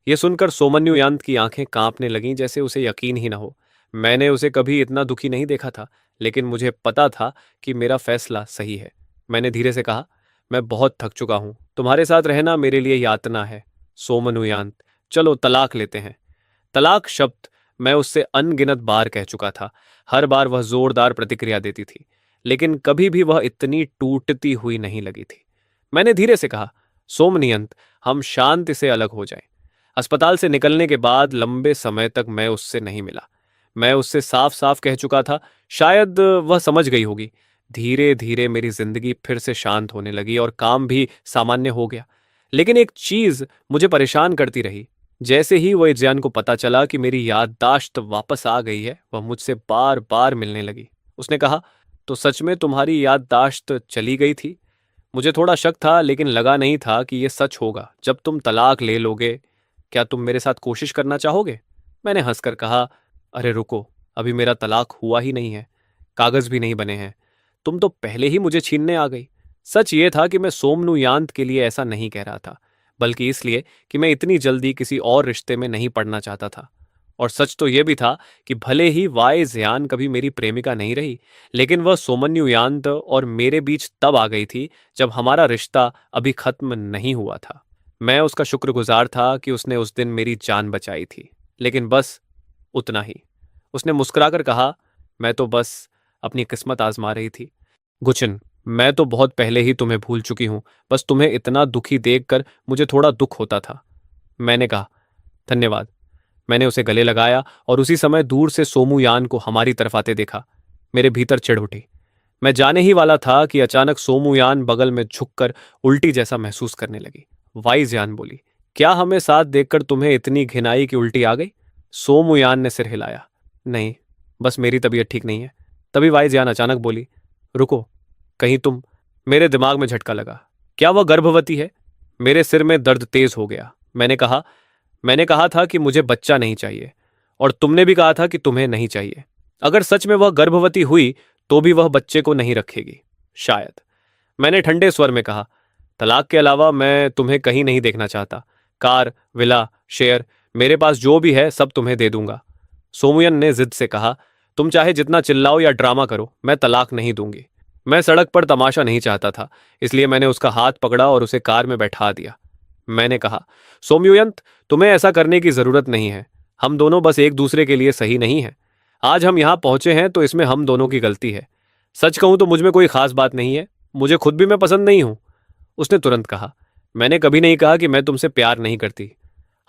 यह सुनकर सोमन्युयांत की आंखें कांपने लगीं, जैसे उसे यकीन ही न हो। मैंने उसे कभी इतना दुखी नहीं देखा था, लेकिन मुझे पता था कि मेरा फैसला सही है। मैंने धीरे से कहा, मैं बहुत थक चुका हूं, तुम्हारे साथ रहना मेरे लिए यातना है। सोमनुयांत, चलो तलाक लेते हैं। तलाक शब्द मैं उससे अनगिनत बार कह चुका था। हर बार वह जोरदार प्रतिक्रिया देती थी, लेकिन कभी भी वह इतनी टूटती हुई नहीं लगी थी। मैंने धीरे से कहा, सोमनियंत, हम शांति से अलग हो जाएं। अस्पताल से निकलने के बाद लंबे समय तक मैं उससे नहीं मिला। मैं उससे साफ साफ कह चुका था, शायद वह समझ गई होगी। धीरे धीरे मेरी जिंदगी फिर से शांत होने लगी और काम भी सामान्य हो गया। लेकिन एक चीज मुझे परेशान करती रही। जैसे ही वो इज्यान को पता चला कि मेरी याददाश्त वापस आ गई है, वह मुझसे बार बार मिलने लगी। उसने कहा, तो सच में तुम्हारी याददाश्त चली गई थी? मुझे थोड़ा शक था, लेकिन लगा नहीं था कि यह सच होगा। जब तुम तलाक ले लोगे, क्या तुम मेरे साथ कोशिश करना चाहोगे? मैंने हंसकर कहा, अरे रुको, अभी मेरा तलाक हुआ ही नहीं है, कागज भी नहीं बने हैं। तुम तो पहले ही मुझे छीनने आ गई। सच ये था कि मैं सोमनुयांत के लिए ऐसा नहीं कह रहा था, बल्कि इसलिए कि मैं इतनी जल्दी किसी और रिश्ते में नहीं पड़ना चाहता था। और सच तो यह भी था कि भले ही वाई जियान कभी मेरी प्रेमिका नहीं रही, लेकिन वह सोमन्युयांत और मेरे बीच तब आ गई थी जब हमारा रिश्ता अभी खत्म नहीं हुआ था। मैं उसका शुक्रगुजार था कि उसने उस दिन मेरी जान बचाई थी, लेकिन बस उतना ही। उसने मुस्कुराकर कहा, मैं तो बस अपनी किस्मत आजमा रही थी। गुचिन, मैं तो बहुत पहले ही तुम्हें भूल चुकी हूं, बस तुम्हें इतना दुखी देखकर मुझे थोड़ा दुख होता था। मैंने कहा, धन्यवाद। मैंने उसे गले लगाया और उसी समय दूर से सोमूयान को हमारी तरफ आते देखा। मेरे भीतर चिढ़ उठी। मैं जाने ही वाला था कि अचानक सोमूयान बगल में झुककर उल्टी जैसा महसूस करने लगी। वाइजयान बोली, क्या हमें साथ देखकर तुम्हें इतनी घिनाई की उल्टी आ गई? सोमूयान ने सिर हिलाया। नहीं, बस मेरी तबीयत ठीक नहीं है। तभी वाइजयान अचानक बोली, रुको, कहीं तुम। मेरे दिमाग में झटका लगा। क्या वह गर्भवती है? मेरे सिर में दर्द तेज हो गया। मैंने कहा था कि मुझे बच्चा नहीं चाहिए, और तुमने भी कहा था कि तुम्हें नहीं चाहिए। अगर सच में वह गर्भवती हुई तो भी वह बच्चे को नहीं रखेगी, शायद। मैंने ठंडे स्वर में कहा, तलाक के अलावा मैं तुम्हें कहीं नहीं देखना चाहता। कार, विला, शेयर, मेरे पास जो भी है सब तुम्हें दे दूंगा। सोमुयन ने जिद से कहा, तुम चाहे जितना चिल्लाओ या ड्रामा करो, मैं तलाक नहीं दूंगी। मैं सड़क पर तमाशा नहीं चाहता था, इसलिए मैंने उसका हाथ पकड़ा और उसे कार में बैठा दिया। मैंने कहा, सोम्युयंत, तुम्हें ऐसा करने की जरूरत नहीं है। हम दोनों बस एक दूसरे के लिए सही नहीं हैं। आज हम यहां पहुंचे हैं तो इसमें हम दोनों की गलती है। सच कहूं तो मुझ में कोई खास बात नहीं है। मुझे खुद भी मैं पसंद नहीं हूं। उसने तुरंत कहा, मैंने कभी नहीं कहा कि मैं तुमसे प्यार नहीं करती।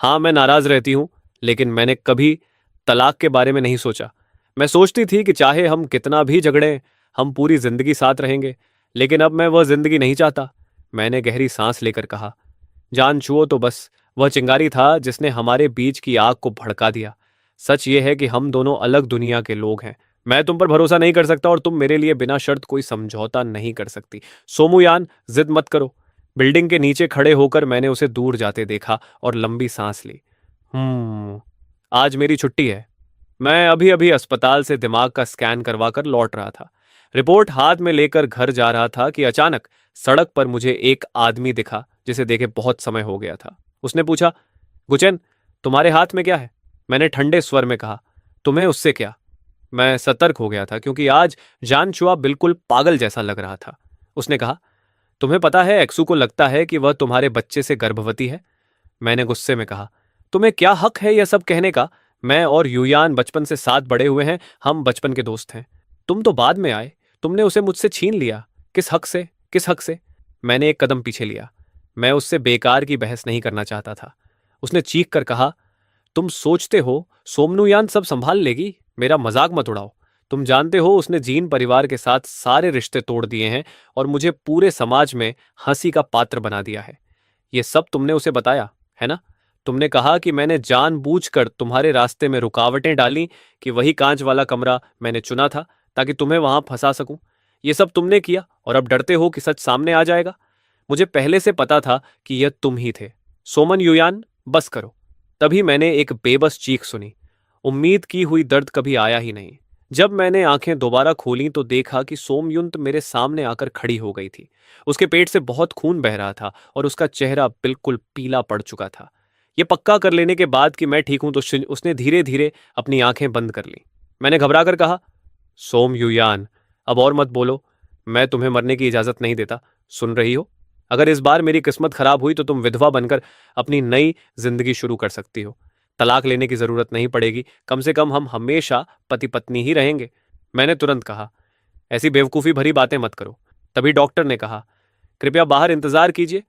हाँ, मैं नाराज रहती हूं, लेकिन मैंने कभी तलाक के बारे में नहीं सोचा। मैं सोचती थी कि चाहे हम कितना भी झगड़ें, हम पूरी जिंदगी साथ रहेंगे, लेकिन अब मैं वह जिंदगी नहीं चाहता। मैंने गहरी सांस लेकर कहा, जान छुओ तो बस वह चिंगारी था जिसने हमारे बीच की आग को भड़का दिया। सच ये है कि हम दोनों अलग दुनिया के लोग हैं। मैं तुम पर भरोसा नहीं कर सकता और तुम मेरे लिए बिना शर्त कोई समझौता नहीं कर सकती। सोमुयान, जिद मत करो। बिल्डिंग के नीचे खड़े होकर मैंने उसे दूर जाते देखा और लंबी सांस ली। आज मेरी छुट्टी है। मैं अभी अभी अस्पताल से दिमाग का स्कैन करवा कर लौट रहा था। रिपोर्ट हाथ में लेकर घर जा रहा था कि अचानक सड़क पर मुझे एक आदमी दिखा जिसे देखे बहुत समय हो गया था। उसने पूछा, गुचेन, तुम्हारे हाथ में क्या है? मैंने ठंडे स्वर में कहा, तुम्हें उससे क्या? मैं सतर्क हो गया था क्योंकि आज जानशुआ बिल्कुल पागल जैसा लग रहा था। उसने कहा, तुम्हें पता है एक्सू को लगता है कि वह तुम्हारे बच्चे से गर्भवती है? मैंने गुस्से में कहा, तुम्हें क्या हक है यह सब कहने का? मैं और यूयान बचपन से साथ बड़े हुए हैं, हम बचपन के दोस्त हैं। तुम तो बाद में आए, तुमने उसे मुझसे छीन लिया। किस हक से? किस हक से? मैंने एक कदम पीछे लिया। मैं उससे बेकार की बहस नहीं करना चाहता था। उसने चीख कर कहा, तुम सोचते हो सोमनुयान सब संभाल लेगी? मेरा मजाक मत उड़ाओ। तुम जानते हो उसने जीन परिवार के साथ सारे रिश्ते तोड़ दिए हैं और मुझे पूरे समाज में हंसी का पात्र बना दिया है। ये सब तुमने उसे बताया, है ना? तुमने कहा कि मैंने जानबूझकर तुम्हारे रास्ते में रुकावटें डाली, कि वही कांच वाला कमरा मैंने चुना था ताकि तुम्हें वहां फंसा सकूं। ये सब तुमने किया और अब डरते हो कि सच सामने आ जाएगा। मुझे पहले से पता था कि यह तुम ही थे। सोमन युयान, बस करो। तभी मैंने एक बेबस चीख सुनी। उम्मीद की हुई दर्द कभी आया ही नहीं। जब मैंने आंखें दोबारा खोलीं तो देखा कि सोमयुंत मेरे सामने आकर खड़ी हो गई थी। उसके पेट से बहुत खून बह रहा था और उसका चेहरा बिल्कुल पीला पड़ चुका था। ये पक्का कर लेने के बाद कि मैं ठीक हूं तो उसने धीरे धीरे अपनी आंखें बंद कर ली। मैंने घबरा कर कहा, सोम युयान, अब और मत बोलो। मैं तुम्हें मरने की इजाजत नहीं देता। सुन रही हो? अगर इस बार मेरी किस्मत खराब हुई तो तुम विधवा बनकर अपनी नई जिंदगी शुरू कर सकती हो। तलाक लेने की जरूरत नहीं पड़ेगी। कम से कम हम हमेशा पति पत्नी ही रहेंगे। मैंने तुरंत कहा, ऐसी बेवकूफी भरी बातें मत करो। तभी डॉक्टर ने कहा, कृपया बाहर इंतजार कीजिए।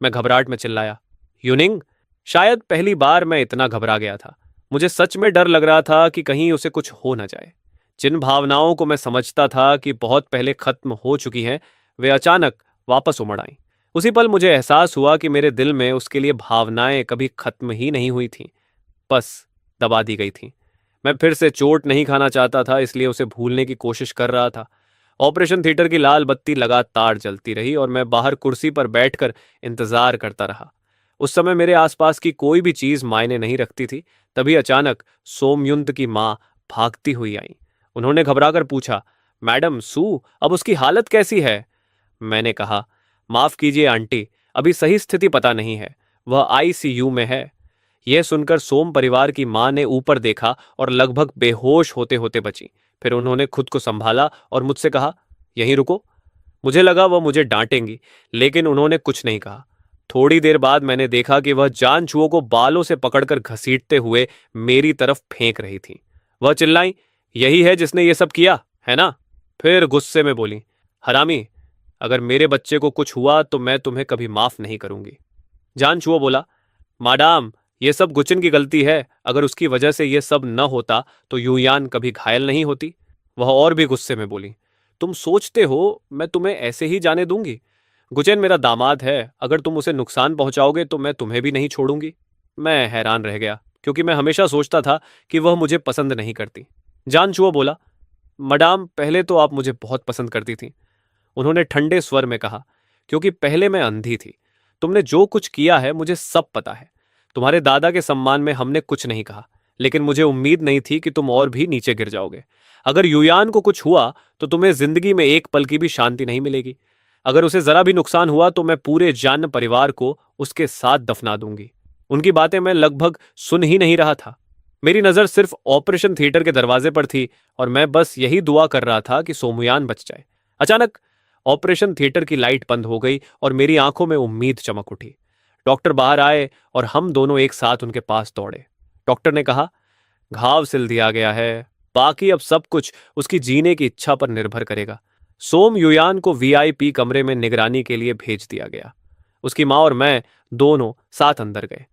मैं घबराहट में चिल्लाया, यूनिंग? शायद पहली बार मैं इतना घबरा गया था। मुझे सच में डर लग रहा था कि कहीं उसे कुछ हो न जाए। जिन भावनाओं को मैं समझता था कि बहुत पहले खत्म हो चुकी हैं, वे अचानक वापस उमड़ आईं। उसी पल मुझे एहसास हुआ कि मेरे दिल में उसके लिए भावनाएं कभी खत्म ही नहीं हुई थीं, बस दबा दी गई थीं। मैं फिर से चोट नहीं खाना चाहता था, इसलिए उसे भूलने की कोशिश कर रहा था। ऑपरेशन थिएटर की लाल बत्ती लगातार जलती रही और मैं बाहर कुर्सी पर बैठकर इंतजार करता रहा। उस समय मेरे आसपास की कोई भी चीज मायने नहीं रखती थी। तभी अचानक सोमयुंत की माँ भागती हुई आई। उन्होंने घबराकर पूछा, मैडम सू, अब उसकी हालत कैसी है? मैंने कहा, माफ कीजिए आंटी, अभी सही स्थिति पता नहीं है। वह आईसीयू में है। यह सुनकर सोम परिवार की मां ने ऊपर देखा और लगभग बेहोश होते होते बची। फिर उन्होंने खुद को संभाला और मुझसे कहा, यहीं रुको। मुझे लगा वह मुझे डांटेंगी, लेकिन उन्होंने कुछ नहीं कहा। थोड़ी देर बाद मैंने देखा कि वह जानचूओं को बालों से पकड़कर घसीटते हुए मेरी तरफ फेंक रही थी। वह चिल्लाई, यही है जिसने ये सब किया, है ना? फिर गुस्से में बोली, हरामी, अगर मेरे बच्चे को कुछ हुआ तो मैं तुम्हें कभी माफ नहीं करूंगी। जानचूआ बोला, माडाम, ये सब गुचिन की गलती है। अगर उसकी वजह से ये सब न होता तो यूयान कभी घायल नहीं होती। वह और भी गुस्से में बोली, तुम सोचते हो मैं तुम्हें ऐसे ही जाने दूंगी? गुचेन मेरा दामाद है। अगर तुम उसे नुकसान पहुंचाओगे तो मैं तुम्हें भी नहीं छोड़ूंगी। मैं हैरान रह गया क्योंकि मैं हमेशा सोचता था कि वह मुझे पसंद नहीं करती। जानचुआ बोला, मडाम, पहले तो आप मुझे बहुत पसंद करती थी। उन्होंने ठंडे स्वर में कहा, क्योंकि पहले मैं अंधी थी। तुमने जो कुछ किया है मुझे सब पता है। तुम्हारे दादा के सम्मान में हमने कुछ नहीं कहा, लेकिन मुझे उम्मीद नहीं थी कि तुम और भी नीचे गिर जाओगे। अगर युयान को कुछ हुआ तो तुम्हें जिंदगी में एक पल की भी शांति नहीं मिलेगी। अगर उसे जरा भी नुकसान हुआ तो मैं पूरे जान परिवार को उसके साथ दफना दूंगी। उनकी बातें मैं लगभग सुन ही नहीं रहा था। मेरी नजर सिर्फ ऑपरेशन थिएटर के दरवाजे पर थी और मैं बस यही दुआ कर रहा था कि सोमुयान बच जाए। अचानक ऑपरेशन थिएटर की लाइट बंद हो गई और मेरी आंखों में उम्मीद चमक उठी। डॉक्टर बाहर आए और हम दोनों एक साथ उनके पास दौड़े। डॉक्टर ने कहा, घाव सिल दिया गया है, बाकी अब सब कुछ उसकी जीने की इच्छा पर निर्भर करेगा। सोम युयान को वीआईपी कमरे में निगरानी के लिए भेज दिया गया। उसकी माँ और मैं दोनों साथ अंदर गए।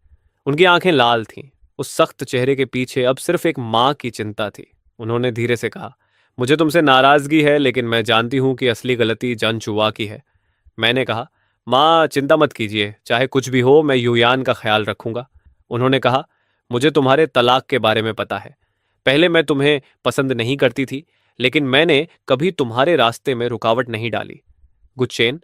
उनकी आंखें लाल थीं। उस सख्त चेहरे के पीछे अब सिर्फ एक माँ की चिंता थी। उन्होंने धीरे से कहा, मुझे तुमसे नाराजगी है, लेकिन मैं जानती हूं कि असली गलती जानचुआ की है। मैंने कहा, माँ चिंता मत कीजिए, चाहे कुछ भी हो मैं युयान का ख्याल रखूंगा। उन्होंने कहा, मुझे तुम्हारे तलाक के बारे में पता है। पहले मैं तुम्हें पसंद नहीं करती थी, लेकिन मैंने कभी तुम्हारे रास्ते में रुकावट नहीं डाली। गुच्चेन,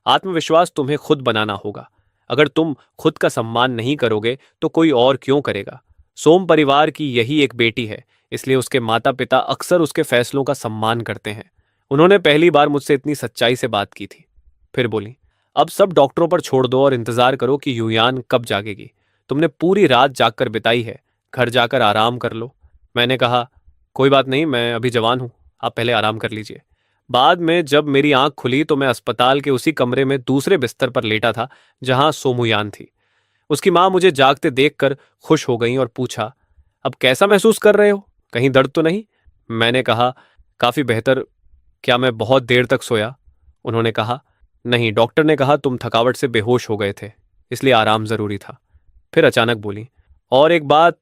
आत्मविश्वास तुम्हें खुद बनाना होगा। अगर तुम खुद का सम्मान नहीं करोगे तो कोई और क्यों करेगा? सोम परिवार की यही एक बेटी है, इसलिए उसके माता पिता अक्सर उसके फैसलों का सम्मान करते हैं। उन्होंने पहली बार मुझसे इतनी सच्चाई से बात की थी। फिर बोली, अब सब डॉक्टरों पर छोड़ दो और इंतजार करो कि यूयान कब जागेगी। तुमने पूरी रात जागकर बिताई है, घर जाकर आराम कर लो। मैंने कहा, कोई बात नहीं, मैं अभी जवान हूं, आप पहले आराम कर लीजिए। बाद में जब मेरी आंख खुली तो मैं अस्पताल के उसी कमरे में दूसरे बिस्तर पर लेटा था जहां सोमुयान थी। उसकी मां मुझे जागते देखकर खुश हो गई और पूछा, अब कैसा महसूस कर रहे हो, कहीं दर्द तो नहीं? मैंने कहा, काफी बेहतर। क्या मैं बहुत देर तक सोया? उन्होंने कहा, नहीं, डॉक्टर ने कहा तुम थकावट से बेहोश हो गए थे, इसलिए आराम जरूरी था। फिर अचानक बोली, और एक बात,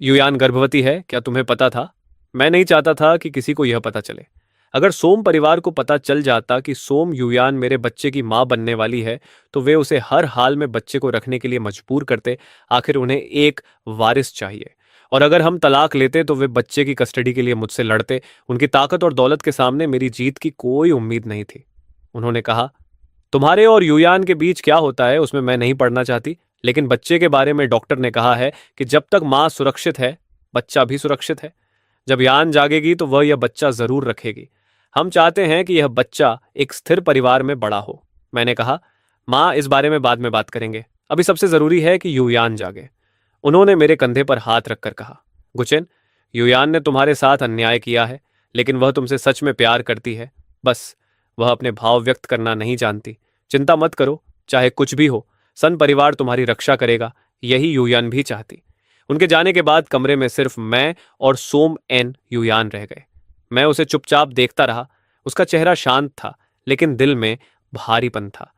युयान गर्भवती है, क्या तुम्हें पता था? मैं नहीं चाहता था कि किसी को यह पता चले। अगर सोम परिवार को पता चल जाता कि सोम युयान मेरे बच्चे की मां बनने वाली है, तो वे उसे हर हाल में बच्चे को रखने के लिए मजबूर करते। आखिर उन्हें एक वारिस चाहिए, और अगर हम तलाक लेते तो वे बच्चे की कस्टडी के लिए मुझसे लड़ते। उनकी ताकत और दौलत के सामने मेरी जीत की कोई उम्मीद नहीं थी। उन्होंने कहा, तुम्हारे और युयान के बीच क्या होता है उसमें मैं नहीं पढ़ना चाहती, लेकिन बच्चे के बारे में डॉक्टर ने कहा है कि जब तक मां सुरक्षित है, बच्चा भी सुरक्षित है। जब यान जागेगी तो वह यह बच्चा जरूर रखेगी। हम चाहते हैं कि यह बच्चा एक स्थिर परिवार में बड़ा हो। मैंने कहा, मां, इस बारे में बाद में बात करेंगे, अभी सबसे जरूरी है कि युयान जागे। उन्होंने मेरे कंधे पर हाथ रखकर कहा, गुचेन, युयान ने तुम्हारे साथ अन्याय किया है, लेकिन वह तुमसे सच में प्यार करती है। बस वह अपने भाव व्यक्त करना नहीं जानती। चिंता मत करो, चाहे कुछ भी हो, सन परिवार तुम्हारी रक्षा करेगा। यही युयान भी चाहती। उनके जाने के बाद कमरे में सिर्फ मैं और सोम एन युयान रह गए। मैं उसे चुपचाप देखता रहा। उसका चेहरा शांत था, लेकिन दिल में भारीपन था।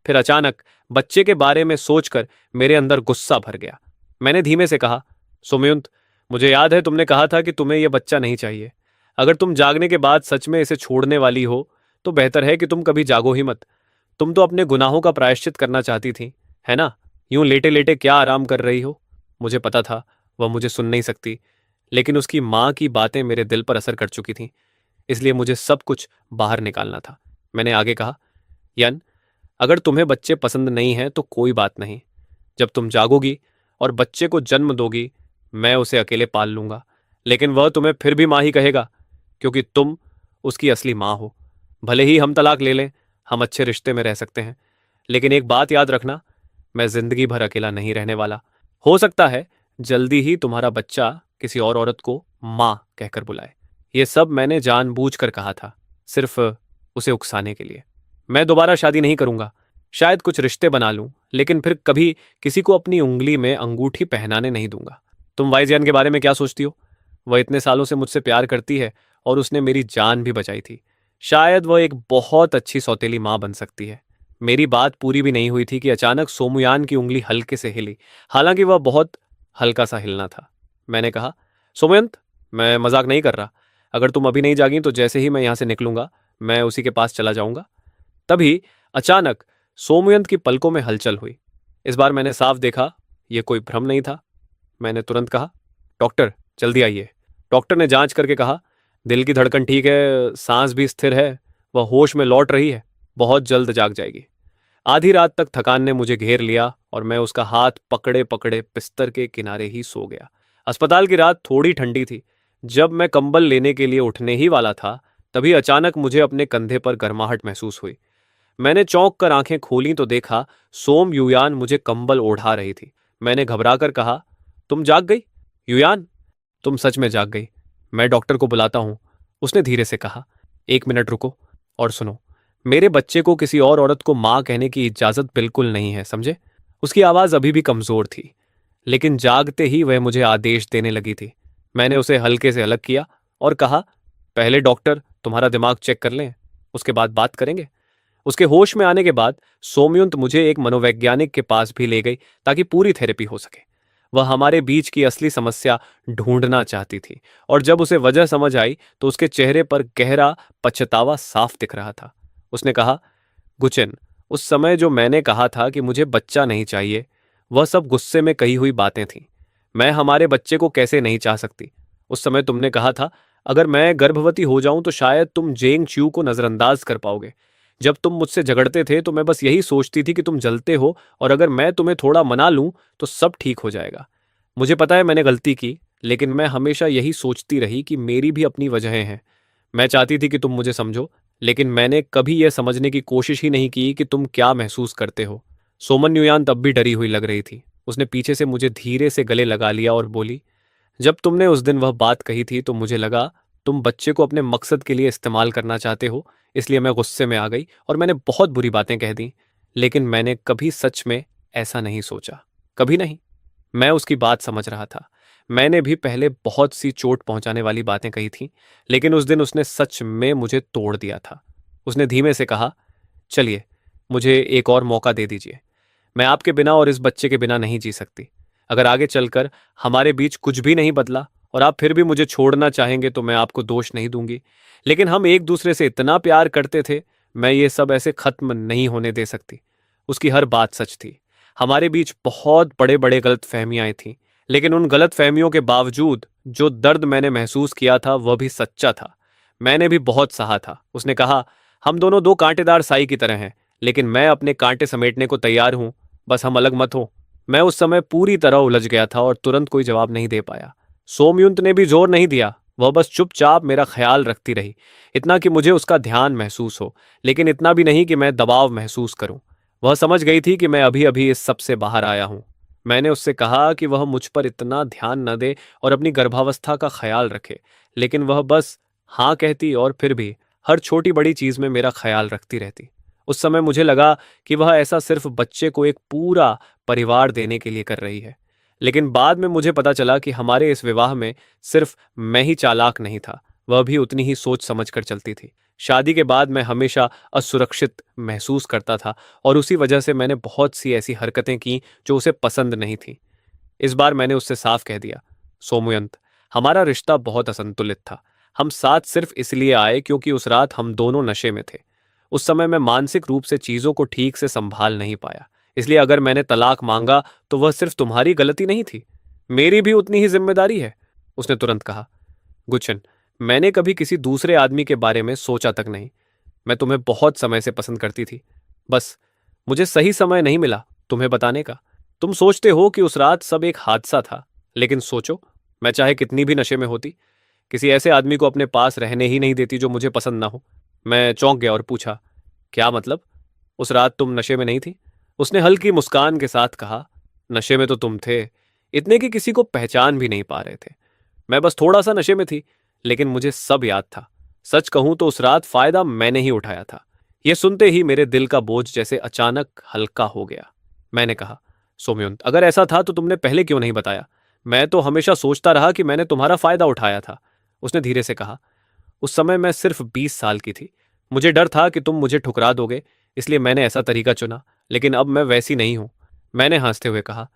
फिर अचानक बच्चे के बारे में सोचकर मेरे अंदर गुस्सा भर गया। मैंने धीमे से कहा, सुमयंत, मुझे याद है तुमने कहा था कि तुम्हें यह बच्चा नहीं चाहिए। अगर तुम जागने के बाद सच में इसे छोड़ने वाली हो तो बेहतर है कि तुम कभी जागो ही मत। तुम तो अपने गुनाहों का प्रायश्चित करना चाहती थी, है ना? यूं लेटे लेटे क्या आराम कर रही हो? मुझे पता था वह मुझे सुन नहीं सकती, लेकिन उसकी मां की बातें मेरे दिल पर असर कर चुकी थीं, इसलिए मुझे सब कुछ बाहर निकालना था। मैंने आगे कहा, यन, अगर तुम्हें बच्चे पसंद नहीं हैं तो कोई बात नहीं। जब तुम जागोगी और बच्चे को जन्म दोगी, मैं उसे अकेले पाल लूंगा। लेकिन वह तुम्हें फिर भी मां ही कहेगा, क्योंकि तुम उसकी असली मां हो। भले ही हम तलाक ले लें, हम अच्छे रिश्ते में रह सकते हैं, लेकिन एक बात याद रखना, मैं जिंदगी भर अकेला नहीं रहने वाला। हो सकता है जल्दी ही तुम्हारा बच्चा किसी और औरत को मां कहकर बुलाए। ये सब मैंने जानबूझकर कहा था, सिर्फ उसे उकसाने के लिए। मैं दोबारा शादी नहीं करूंगा। शायद कुछ रिश्ते बना लूं, लेकिन फिर कभी किसी को अपनी उंगली में अंगूठी पहनाने नहीं दूंगा। तुम वाइजयान के बारे में क्या सोचती हो? वह इतने सालों से मुझसे प्यार करती है और उसने मेरी जान भी बचाई थी। शायद वह एक बहुत अच्छी सौतेली मां बन सकती है। मेरी बात पूरी भी नहीं हुई थी कि अचानक सोमुयान की उंगली हल्के से हिली, हालांकि वह बहुत हल्का सा हिलना था। मैंने कहा, सोमयंत, मैं मजाक नहीं कर रहा। अगर तुम अभी नहीं जागी तो जैसे ही मैं यहां से निकलूंगा, मैं उसी के पास चला जाऊंगा। तभी अचानक सोमयंत की पलकों में हलचल हुई। इस बार मैंने साफ देखा, यह कोई भ्रम नहीं था। मैंने तुरंत कहा, डॉक्टर, जल्दी आइए। डॉक्टर ने जांच करके कहा, दिल की धड़कन ठीक है, सांस भी स्थिर है, वह होश में लौट रही है, बहुत जल्द जाग जाएगी। आधी रात तक थकान ने मुझे घेर लिया और मैं उसका हाथ पकड़े पकड़े बिस्तर के किनारे ही सो गया। अस्पताल की रात थोड़ी ठंडी थी। जब मैं कंबल लेने के लिए उठने ही वाला था, तभी अचानक मुझे अपने कंधे पर गर्माहट महसूस हुई। मैंने चौंक कर आंखें खोली तो देखा सोम युयान मुझे कंबल ओढ़ा रही थी। मैंने घबराकर कहा, तुम जाग गई? युयान, तुम सच में जाग गई। मैं डॉक्टर को बुलाता हूं, उसने धीरे से कहा। एक मिनट रुको और सुनो, मेरे बच्चे को किसी और औरत को मां कहने की इजाजत बिल्कुल नहीं है, समझे? उसकी आवाज अभी भी कमजोर थी, लेकिन जागते ही वह मुझे आदेश देने लगी थी। मैंने उसे हल्के से अलग किया और कहा, पहले डॉक्टर तुम्हारा दिमाग चेक कर लें, उसके बाद बात करेंगे। उसके होश में आने के बाद सोमयंत मुझे एक मनोवैज्ञानिक के पास भी ले गई ताकि पूरी थेरेपी हो सके। वह हमारे बीच की असली समस्या ढूंढना चाहती थी, और जब उसे वजह समझ आई तो उसके चेहरे पर गहरा पछतावा साफ दिख रहा था। उसने कहा, गुचेन, उस समय जो मैंने कहा था कि मुझे बच्चा नहीं चाहिए, वह सब गुस्से में कही हुई बातें थीं। मैं हमारे बच्चे को कैसे नहीं चाह सकती? उस समय तुमने कहा था, अगर मैं गर्भवती हो जाऊं तो शायद तुम जेंग च्यू को नजरअंदाज कर पाओगे। जब तुम मुझसे झगड़ते थे तो मैं बस यही सोचती थी कि तुम जलते हो, और अगर मैं तुम्हें थोड़ा मना लूं तो सब ठीक हो जाएगा। मुझे पता है मैंने गलती की, लेकिन मैं हमेशा यही सोचती रही कि मेरी भी अपनी वजहें हैं। मैं चाहती थी कि तुम मुझे समझो, लेकिन मैंने कभी यह समझने की कोशिश ही नहीं की कि तुम क्या महसूस करते हो। सोमन न्यूयान तब भी डरी हुई लग रही थी। उसने पीछे से मुझे धीरे से गले लगा लिया और बोली, जब तुमने उस दिन वह बात कही थी तो मुझे लगा तुम बच्चे को अपने मकसद के लिए इस्तेमाल करना चाहते हो, इसलिए मैं गुस्से में आ गई और मैंने बहुत बुरी बातें कह दी। लेकिन मैंने कभी सच में ऐसा नहीं सोचा, कभी नहीं। मैं उसकी बात समझ रहा था। मैंने भी पहले बहुत सी चोट पहुंचाने वाली बातें कही थी, लेकिन उस दिन उसने सच में मुझे तोड़ दिया था। उसने धीमे से कहा, चलिए, मुझे एक और मौका दे दीजिए। मैं आपके बिना और इस बच्चे के बिना नहीं जी सकती। अगर आगे चलकर हमारे बीच कुछ भी नहीं बदला और आप फिर भी मुझे छोड़ना चाहेंगे तो मैं आपको दोष नहीं दूंगी, लेकिन हम एक दूसरे से इतना प्यार करते थे, मैं ये सब ऐसे खत्म नहीं होने दे सकती। उसकी हर बात सच थी। हमारे बीच बहुत बड़े बड़े गलत फहमियाँ थीं, लेकिन उन गलत फहमियों के बावजूद जो दर्द मैंने महसूस किया था वह भी सच्चा था। मैंने भी बहुत सहा था। उसने कहा, हम दोनों दो कांटेदार साई की तरह हैं, लेकिन मैं अपने कांटे समेटने को तैयार हूं, बस हम अलग मत हो। मैं उस समय पूरी तरह उलझ गया था और तुरंत कोई जवाब नहीं दे पाया। सोमयुंत ने भी जोर नहीं दिया। वह बस चुपचाप मेरा ख्याल रखती रही, इतना कि मुझे उसका ध्यान महसूस हो, लेकिन इतना भी नहीं कि मैं दबाव महसूस करूं। वह समझ गई थी कि मैं अभी अभी इस सब से बाहर आया हूं। मैंने उससे कहा कि वह मुझ पर इतना ध्यान न दे और अपनी गर्भावस्था का ख्याल रखे, लेकिन वह बस हाँ कहती और फिर भी हर छोटी बड़ी चीज में मेरा ख्याल रखती रहती। उस समय मुझे लगा कि वह ऐसा सिर्फ बच्चे को एक पूरा परिवार देने के लिए कर रही है। लेकिन बाद में मुझे पता चला कि हमारे इस विवाह में सिर्फ मैं ही चालाक नहीं था, वह भी उतनी ही सोच समझ कर चलती थी। शादी के बाद मैं हमेशा असुरक्षित महसूस करता था और उसी वजह से मैंने बहुत सी ऐसी हरकतें की जो उसे पसंद नहीं थी। इस बार मैंने उससे साफ कह दिया, सोमयंत, हमारा रिश्ता बहुत असंतुलित था। हम साथ सिर्फ इसलिए आए क्योंकि उस रात हम दोनों नशे में थे। उस समय मैं मानसिक रूप से चीजों को ठीक से संभाल नहीं पाया, इसलिए अगर मैंने तलाक मांगा तो वह सिर्फ तुम्हारी गलती नहीं थी, मेरी भी उतनी ही जिम्मेदारी है। उसने तुरंत कहा, गुच्छन, मैंने कभी किसी दूसरे आदमी के बारे में सोचा तक नहीं। मैं तुम्हें बहुत समय से पसंद करती थी, बस मुझे सही समय नहीं मिला तुम्हें बताने का। तुम सोचते हो कि उस रात सब एक हादसा था, लेकिन सोचो, मैं चाहे कितनी भी नशे में होती, किसी ऐसे आदमी को अपने पास रहने ही नहीं देती जो मुझे पसंद ना हो। मैं चौंक गया और पूछा, क्या मतलब? उस रात तुम नशे में नहीं थी? उसने हल्की मुस्कान के साथ कहा, नशे में तो तुम थे, इतने कि किसी को पहचान भी नहीं पा रहे थे। मैं बस थोड़ा सा नशे में थी, लेकिन मुझे सब याद था। सच कहूं तो उस रात फायदा मैंने ही उठाया था। यह सुनते ही मेरे दिल का बोझ जैसे अचानक हल्का हो गया। मैंने कहा, सोमयंत, अगर ऐसा था तो तुमने पहले क्यों नहीं बताया? मैं तो हमेशा सोचता रहा कि मैंने तुम्हारा फायदा उठाया था। उसने धीरे से कहा, उस समय मैं सिर्फ 20 साल की थी। मुझे डर था कि तुम मुझे ठुकरा दोगे, इसलिए मैंने ऐसा तरीका चुना, लेकिन अब मैं वैसी नहीं हूं। मैंने हंसते हुए कहा,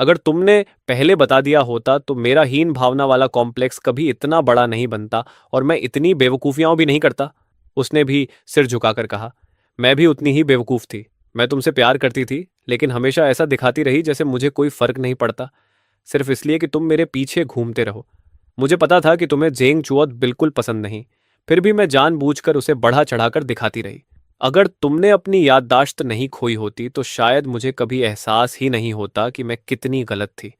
अगर तुमने पहले बता दिया होता तो मेरा हीन भावना वाला कॉम्प्लेक्स कभी इतना बड़ा नहीं बनता और मैं इतनी बेवकूफियां भी नहीं करता। उसने भी सिर झुकाकर कहा, मैं भी उतनी ही बेवकूफ थी। मैं तुमसे प्यार करती थी, लेकिन हमेशा ऐसा दिखाती रही जैसे मुझे कोई फर्क नहीं पड़ता, सिर्फ इसलिए कि तुम मेरे पीछे घूमते रहो। मुझे पता था कि तुम्हें जेंग चुओत बिल्कुल पसंद नहीं, फिर भी मैं जानबूझकर उसे बढ़ा चढ़ाकर दिखाती रही। अगर तुमने अपनी याददाश्त नहीं खोई होती तो शायद मुझे कभी एहसास ही नहीं होता कि मैं कितनी गलत थी।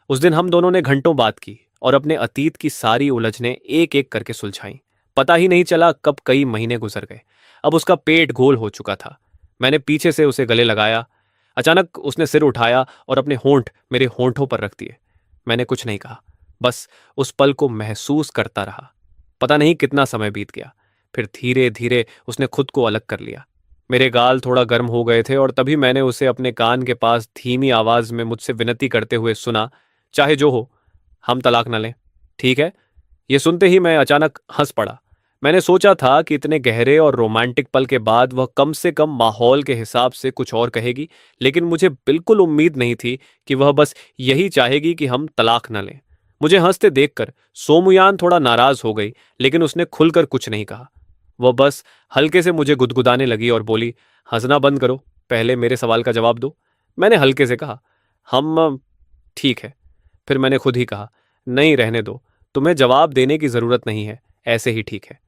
उस दिन हम दोनों ने घंटों बात की और अपने अतीत की सारी उलझनें एक एक करके सुलझाईं। पता ही नहीं चला कब कई महीने गुजर गए। अब उसका पेट गोल हो चुका था। मैंने पीछे से उसे गले लगाया। अचानक उसने सिर उठाया और अपने होंठ मेरे होंठों पर रख दिए। मैंने कुछ नहीं कहा, बस उस पल को महसूस करता रहा। पता नहीं कितना समय बीत गया, फिर धीरे धीरे उसने खुद को अलग कर लिया। मेरे गाल थोड़ा गर्म हो गए थे और तभी मैंने उसे अपने कान के पास धीमी आवाज में मुझसे विनती करते हुए सुना, चाहे जो हो, हम तलाक न लें, ठीक है? ये सुनते ही मैं अचानक हंस पड़ा। मैंने सोचा था कि इतने गहरे और रोमांटिक पल के बाद वह कम से कम माहौल के हिसाब से कुछ और कहेगी, लेकिन मुझे बिल्कुल उम्मीद नहीं थी कि वह बस यही चाहेगी कि हम तलाक न लें। मुझे हंसते देखकर सोमुयान थोड़ा नाराज हो गई, लेकिन उसने खुलकर कुछ नहीं कहा। वह बस हल्के से मुझे गुदगुदाने लगी और बोली, हंसना बंद करो, पहले मेरे सवाल का जवाब दो। मैंने हल्के से कहा, हम ठीक है। फिर मैंने खुद ही कहा, नहीं, रहने दो, तुम्हें जवाब देने की जरूरत नहीं है, ऐसे ही ठीक है।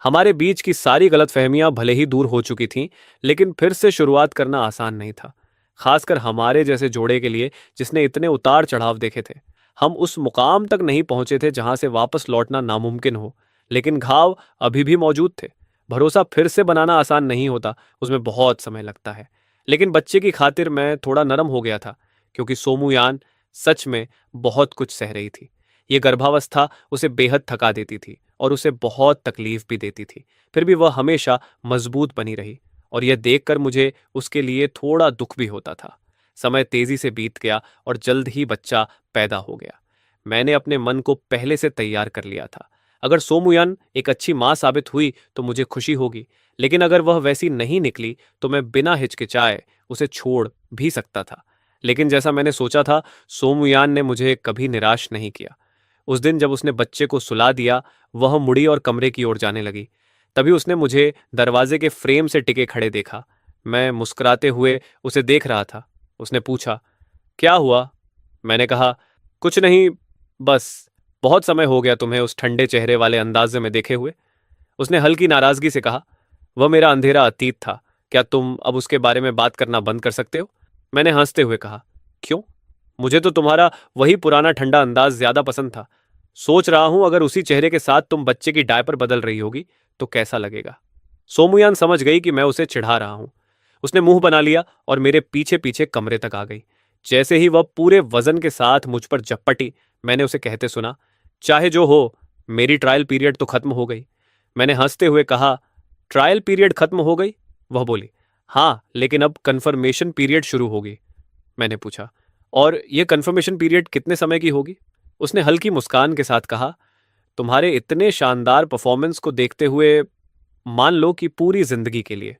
हमारे बीच की सारी गलतफहमियां भले ही दूर हो चुकी थीं, लेकिन फिर से शुरुआत करना आसान नहीं था, खासकर हमारे जैसे जोड़े के लिए जिसने इतने उतार चढ़ाव देखे थे। हम उस मुकाम तक नहीं पहुंचे थे जहां से वापस लौटना नामुमकिन हो, लेकिन घाव अभी भी मौजूद थे। भरोसा फिर से बनाना आसान नहीं होता, उसमें बहुत समय लगता है। लेकिन बच्चे की खातिर मैं थोड़ा नरम हो गया था, क्योंकि सोमूयान सच में बहुत कुछ सह रही थी। ये गर्भावस्था उसे बेहद थका देती थी और उसे बहुत तकलीफ भी देती थी। फिर भी वह हमेशा मजबूत बनी रही, और यह देखकर मुझे उसके लिए थोड़ा दुख भी होता था। समय तेजी से बीत गया और जल्द ही बच्चा पैदा हो गया। मैंने अपने मन को पहले से तैयार कर लिया था। अगर सोमुयन एक अच्छी मां साबित हुई तो मुझे खुशी होगी, लेकिन अगर वह वैसी नहीं निकली तो मैं बिना हिचकिचाए उसे छोड़ भी सकता था। लेकिन जैसा मैंने सोचा था, सोमुयान ने मुझे कभी निराश नहीं किया। उस दिन जब उसने बच्चे को सुला दिया, वह मुड़ी और कमरे की ओर जाने लगी। तभी उसने मुझे दरवाजे के फ्रेम से टिके खड़े देखा। मैं मुस्कुराते हुए उसे देख रहा था। उसने पूछा, क्या हुआ? मैंने कहा, कुछ नहीं, बस बहुत समय हो गया तुम्हें उस ठंडे चेहरे वाले अंदाजे में देखे हुए। उसने हल्की नाराजगी से कहा, वह मेरा अंधेरा अतीत था। क्या तुम अब उसके बारे में बात करना बंद कर सकते हो? मैंने हंसते हुए कहा, क्यों? मुझे तो तुम्हारा वही पुराना ठंडा अंदाज ज्यादा पसंद था। सोच रहा हूं अगर उसी चेहरे के साथ तुम बच्चे की डायपर बदल रही होगी तो कैसा लगेगा। सोमुयान समझ गई कि मैं उसे चिढ़ा रहा हूं। उसने मुंह बना लिया और मेरे पीछे पीछे कमरे तक आ गई। जैसे ही वह पूरे वजन के साथ मुझ पर झपटी, मैंने उसे कहते सुना, चाहे जो हो, मेरी ट्रायल पीरियड तो खत्म हो गई। मैंने हंसते हुए कहा, ट्रायल पीरियड खत्म हो गई? वह बोली, हाँ, लेकिन अब कन्फर्मेशन पीरियड शुरू होगी। मैंने पूछा, और यह कन्फर्मेशन पीरियड कितने समय की होगी? उसने हल्की मुस्कान के साथ कहा, तुम्हारे इतने शानदार परफॉर्मेंस को देखते हुए मान लो कि पूरी जिंदगी के लिए।